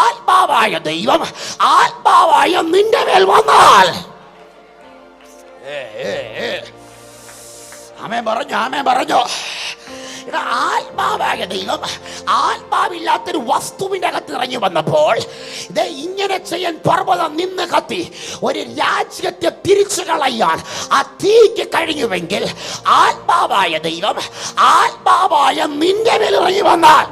ആത്മാവായ ദൈവം ആത്മാവായ നിന്റെ മേൽ വന്നാൽ, ആമേൻ പറഞ്ഞു. ആത്മാവായ ദൈവം ആത്മാവില്ലാത്തൊരു വസ്തുവിന്റെ അകത്ത് ഇറങ്ങി വന്നപ്പോൾ ഇത് ഇങ്ങനെ ചെയ്യാൻ പർവ്വതം നിന്ന് കത്തി ഒരു രാജ്യത്തെ തിരിച്ചു കളയാൻ ആ തീക്ക് കഴിഞ്ഞുവെങ്കിൽ ആത്മാവായ ദൈവം ആത്മാവായ നിന്റെ മേൽ ഇറങ്ങി വന്നാൽ,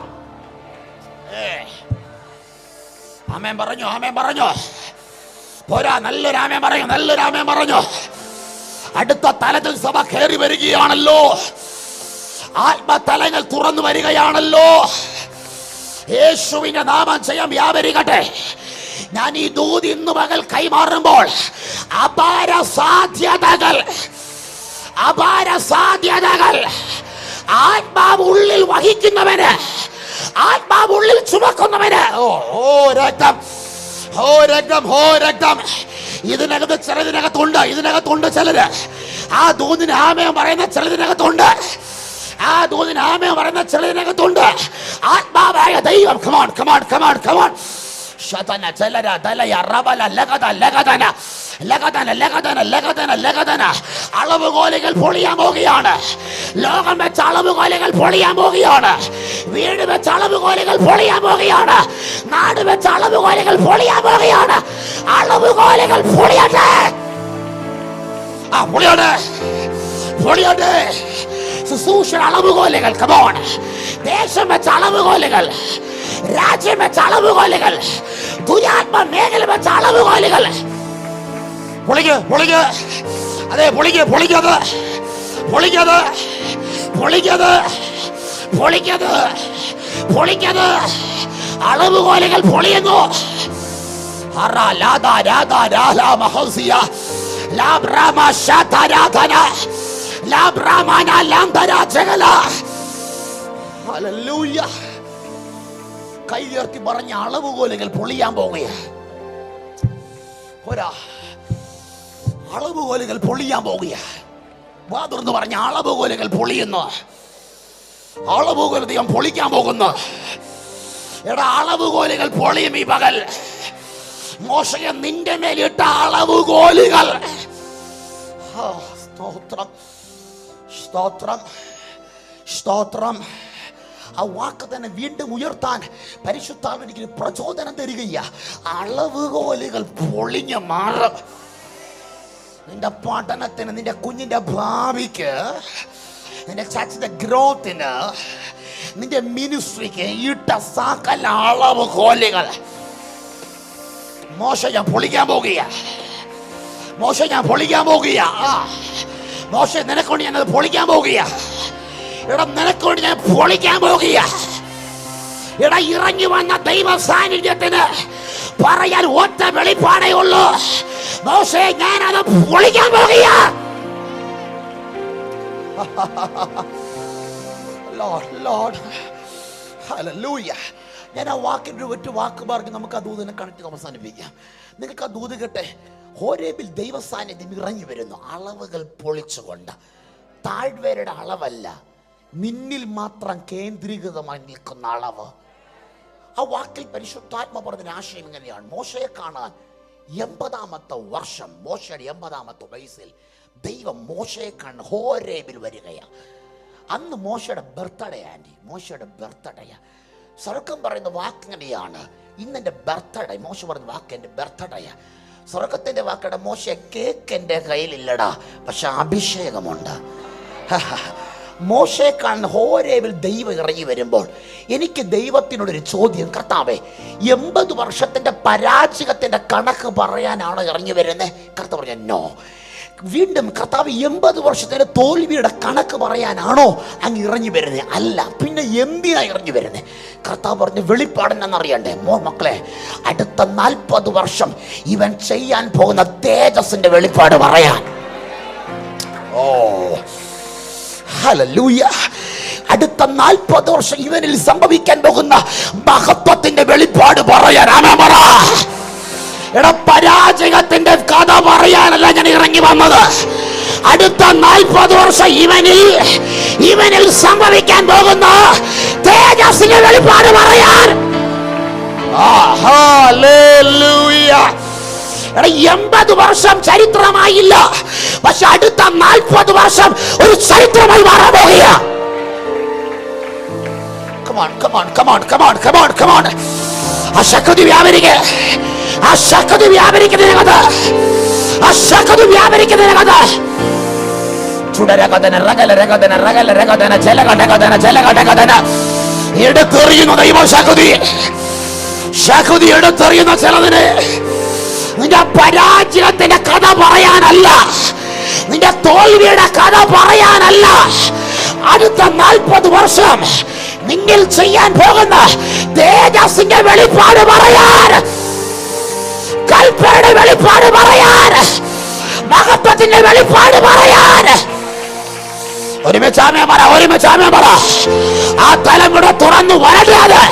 ആമേൻ പറഞ്ഞു. പോരാ, നല്ലൊരു ആമേൻ പറഞ്ഞു. അടുത്ത തലത്തിൽ സഭ കയറി വരികയാണല്ലോ. ആത്മതലങ്ങൾ തുറന്നു വരികയാണല്ലോ. യേശുവിന്റെ നാമം ചെയ്യാൻ വ്യാപരിക്കട്ടെ. ഞാൻ ഈ ദൂത് ഇന്ന് പകൽ കൈമാറുമ്പോൾ അപാര സാധ്യതകൾ ആത്മാവ് ഉള്ളിൽ വഹിക്കുന്നവന്, ആത്മാവ് ഉള്ളിൽ ചുമക്കുന്നവന് രക്തം ഇതിനകത്ത് ഇതിനകത്തുണ്ട് ചിലര്. ആ ദൂതിന് ആമേൻ പറയുന്ന ചിലതിനകത്തുണ്ട്. ആത്മാവായ ദൈവം അളവുകോലുകൾ പൊളിയാൻ പോവുകയാണ്. ലോകം വെച്ച അളവുകോലുകൾ പൊളിയാൻ പോവുകയാണ്. വീട് വെച്ച അളവുകോലുകൾ പൊളിയാൻ പോവുകയാണ്. നാട് വെച്ച അളവുകോലുകൾ പൊളിയാൻ പോവുകയാണ്. അളവുകോലുകൾ പൊളിയട്ടെ. ശുശ്രൂഷ അളവുകോലുകൾ, ദേശം വെച്ച അളവുകോലുകൾ, രാജ്യം വെച്ച അളവുകോലുകൾ, ദുരാത്മ മേഖല വെച്ച അളവുകോലുകൾ അളവുകോലുകൾ പൊളിയുന്നു. കൈയുയർത്തി പറഞ്ഞ അളവുകോലുകൾ പൊളിയാൻ പോവുകയാണ്. അളവുകോലുകൾ പൊളിയാൻ പോവുകയാണ്. വാതുറന്ന് പറഞ്ഞ അളവുകോലുകൾ പൊളിയുന്നു. അളവുകോൽ ദൈവം പൊളിക്കാൻ പോകുന്നു. എടാ, അളവുകോലുകൾ പൊളിയും ഈ പകൽ. മോശയെ നിന്റെ മേലിട്ട അളവുകോലുകൾ, സ്തോത്രം. ആ വാക്ക് തന്നെ വീണ്ടും ഉയർത്താൻ പരിശുദ്ധാത്മാവ് എനിക്ക് പ്രചോദനം തരികയാ. അളവുകോലുകൾ പൊളിഞ്ഞ് മാറും. നിന്റെ പഠനത്തിന്, നിന്റെ കുഞ്ഞിന്റെ ഭാവിക്ക്, നിന്റെ ചർച്ചിന്റെ ഗ്രോത്തിന്, നിന്റെ മിനിസ്ട്രിക്ക് ഇട്ട സകല അളവുകോലുകൾ മോശ ഞാൻ പൊളിക്കാൻ പോകുകയാ. മോശ നിനക്കൊണ്ട് ഞാനത് പൊളിക്കാൻ പോകുകയാ. നിനക്കൊണ്ട് ഞാൻ പൊളിക്കാൻ പോകുകയാ. ഇറങ്ങി വന്ന ദൈവ സാന്നിധ്യത്തിന് പറയാൻ ഒറ്റ വെളിപ്പാടേ ഉള്ളൂ. മോശേ, ഞാനത് പൊളിക്കാൻ പോകുകയാ. ഞാൻ ആ വാക്കിൻ്റെ ഒറ്റ വാക്ക് പറഞ്ഞ് നമുക്ക് ആ ദൂതിനെ കണക്ട് അവസാനിപ്പിക്കാം. നിങ്ങൾക്ക് ആ ദൂത് കേട്ടെ. ഹോരേബിൽ ദൈവ സാന്നിധ്യം ഇറങ്ങി വരുന്നു. അളവുകൾ പൊളിച്ചുകൊണ്ട്. താഴ്വരയുടെ അളവല്ല, നിന്നിൽ മാത്രം കേന്ദ്രീകൃതമായി നിൽക്കുന്ന അളവ്. ആ വാക്കിൽ പരിശുദ്ധാത്മ പറഞ്ഞ ആശയം ഇങ്ങനെയാണ്. മോശയെ കാണാൻ 80-ാമത്തെ വർഷം, മോശയുടെ 80-ാമത്തെ വയസ്സിൽ ദൈവം മോശയെ കാണാൻ ഹോരേബിൽ വരികയാണ്. അന്ന് മോശയുടെ ബർത്ത്ഡേ. മോശയുടെ ബർത്ത്ഡേ. സ്വർഗം പറയുന്ന വാക്ക് ഇങ്ങനെയാണ്, ഇന്നെൻ്റെ ബർത്ത്ഡേ. മോശ പറയുന്ന വാക്ക് എൻ്റെ ബർത്ത്ഡേ. സ്വർഗത്തിൻ്റെ വാക്കയുടെ മോശ, കേക്ക് എൻ്റെ കയ്യിലില്ലടാ, പക്ഷെ അഭിഷേകമുണ്ട്. മോശയെ കാണുന്ന ഹോരേബിൽ ദൈവം ഇറങ്ങി വരുമ്പോൾ എനിക്ക് ദൈവത്തിനോടൊരു ചോദ്യം. കർത്താവേ, 80 വർഷത്തിന്റെ പരാജയത്തിന്റെ കണക്ക് പറയാനാണോ ഇറങ്ങി വരുന്നത്? കർത്താവ് പറഞ്ഞ നോ. വീണ്ടും കർത്താവ് 80 വർഷത്തിന് തോൽവിയുടെ കണക്ക് പറയാനാണോ അങ്ങ് ഇറങ്ങി വരുന്നത്? അല്ല, പിന്നെ എന്തിനാ ഇറങ്ങി വരുന്നത്? കർത്താവ് പറഞ്ഞ വെളിപ്പാടെന്നറിയണ്ടേ? മക്കളെ, അടുത്ത 40 വർഷം ഇവൻ ചെയ്യാൻ പോകുന്ന തേജസ്സിന്റെ വെളിപ്പാട് പറയാൻ. ഓ ഹല്ലേലൂയ! അടുത്ത 40 വർഷം ഇവനിൽ സംഭവിക്കാൻ പോകുന്ന മഹത്വത്തിന്റെ വെളിപ്പാട് പറയാൻ. ആമേൻ പറ. എടാ, പരാജയത്തിന്റെ കഥ പറയാനല്ല ഞാൻ ഇറങ്ങി വന്നത്. അടുത്ത 40 വർഷം ഇവനിൽ സംഭവിക്കാൻ പോകുന്ന തേജസ്സിന്റെ വെളിപ്പാട് പറയാൻ. എടാ, 80 വർഷം ചരിത്രമായില്ല, പക്ഷെ അടുത്ത 40 വർഷം ഒരു ചരിത്രമായി മാറാൻ പോകുക. ആ ശക്തി വ്യാപരിക്കുക, ആ ശക്തി വ്യാപരിക്കുന്നതിനകത്ത്, ആ ശക്തി വ്യാപരിക്കുന്നതിനകത്ത് എടുത്തെറിയുന്ന ദൈവ ശക്തി, ശക്തി എടുത്തെറിയുന്ന ചിലതിന് നിന്റെ പരാജയത്തിന്റെ കഥ പറയാനല്ല, നിന്റെ തോൽവിയുടെ കഥ പറയാനല്ല, അടുത്ത 40 വർഷം നിന്നിൽ ചെയ്യാൻ പോകുന്ന തേജസ്സിന്റെ വെളിപ്പാട് പറയാൻ, കൽപ്പയുടെ വെളിപ്പാട് പറയാൻ, മഹത്വത്തിന്റെ വെളിപ്പാട് പറയാൻ. ഒരുമിച്ച് ആമേൻ പറ, ഒരുമിച്ച് ആമേൻ പറ. ആ തലം കൂടെ തുറന്നു വരണ്ടാതെ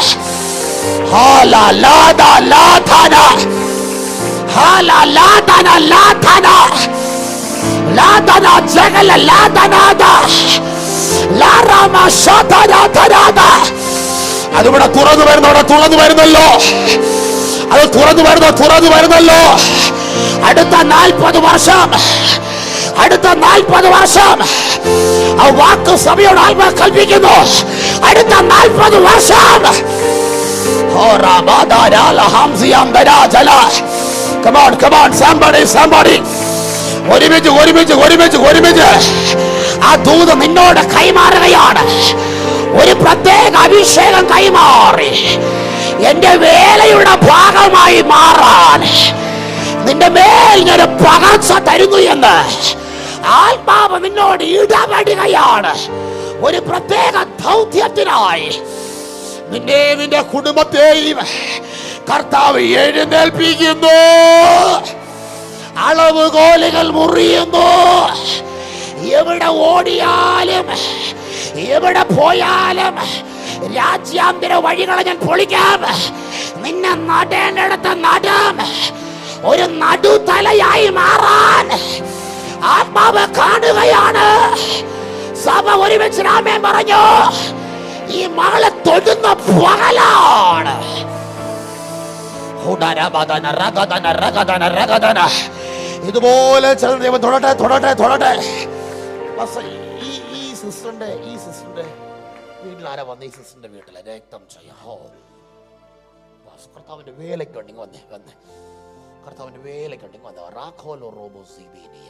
അതിവിടെ തുറന്നു വരുന്നല്ലോ, അത് തുറന്നു വരുന്നല്ലോ. അടുത്ത 40 വർഷം, അടുത്ത 40 വർഷം ആ വാക്ക് സഭയോട് ആത്മാ കൽപ്പിക്കുന്നു. അടുത്ത 40 വർഷം ഒരുമിച്ച് ആ ദൂത് നിന്നോട് കൈമാറുകയാണ്. ഒരു പ്രത്യേക അഭിഷേകം കൈമാറി എന്റെ വേലയുടെ ഭാഗമായി മാറാൻ നിന്റെ മേൽ ഞാനൊരു പകർച്ച തരുന്നു എന്ന് ആത്മാവ് നിന്നോട് ഇടപെടുകയാണ്. ഒരു പ്രത്യേക ദൗത്യത്തിനായി നിന്റെ കുടുംബത്തെയും കർത്താവ് എഴുന്നേൽപ്പിക്കുന്നു. അളവുകോലുകൾ മുറിയുന്നു. എവിടെ ഓടിയാലും എവിടെ പോയാലും രാജ്യാന്തര വഴികളെ ഞാൻ പൊളിക്കാം. നിന്നെ നടേണ്ടിടത്ത് നടും. ഒരു നടുതലയായി മാറാൻ ആത്മാവ് കാണുകയാണ്. സഭ ഒരുമിച്ച് ആമേൻ പറഞ്ഞു. ഈ മകളെ തൊടുന്ന പകലാണ്. ഇതുപോലെ ദൈവം തൊടട്ടെ. ഈ സിസ്റ്ററിന്റെ വീട്ടിൽ ആരാ വന്ന? ഈ സിസ്റ്ററിന്റെ വീട്ടിലെ രക്തം ചെയ്യാഹോ കർത്താവിന്റെ വേലയ്ക്ക് വന്നേ. കർത്താവിന്റെ വേലയ്ക്ക് വന്നേ. റാഖോലോ റോബോ സിബീനിയ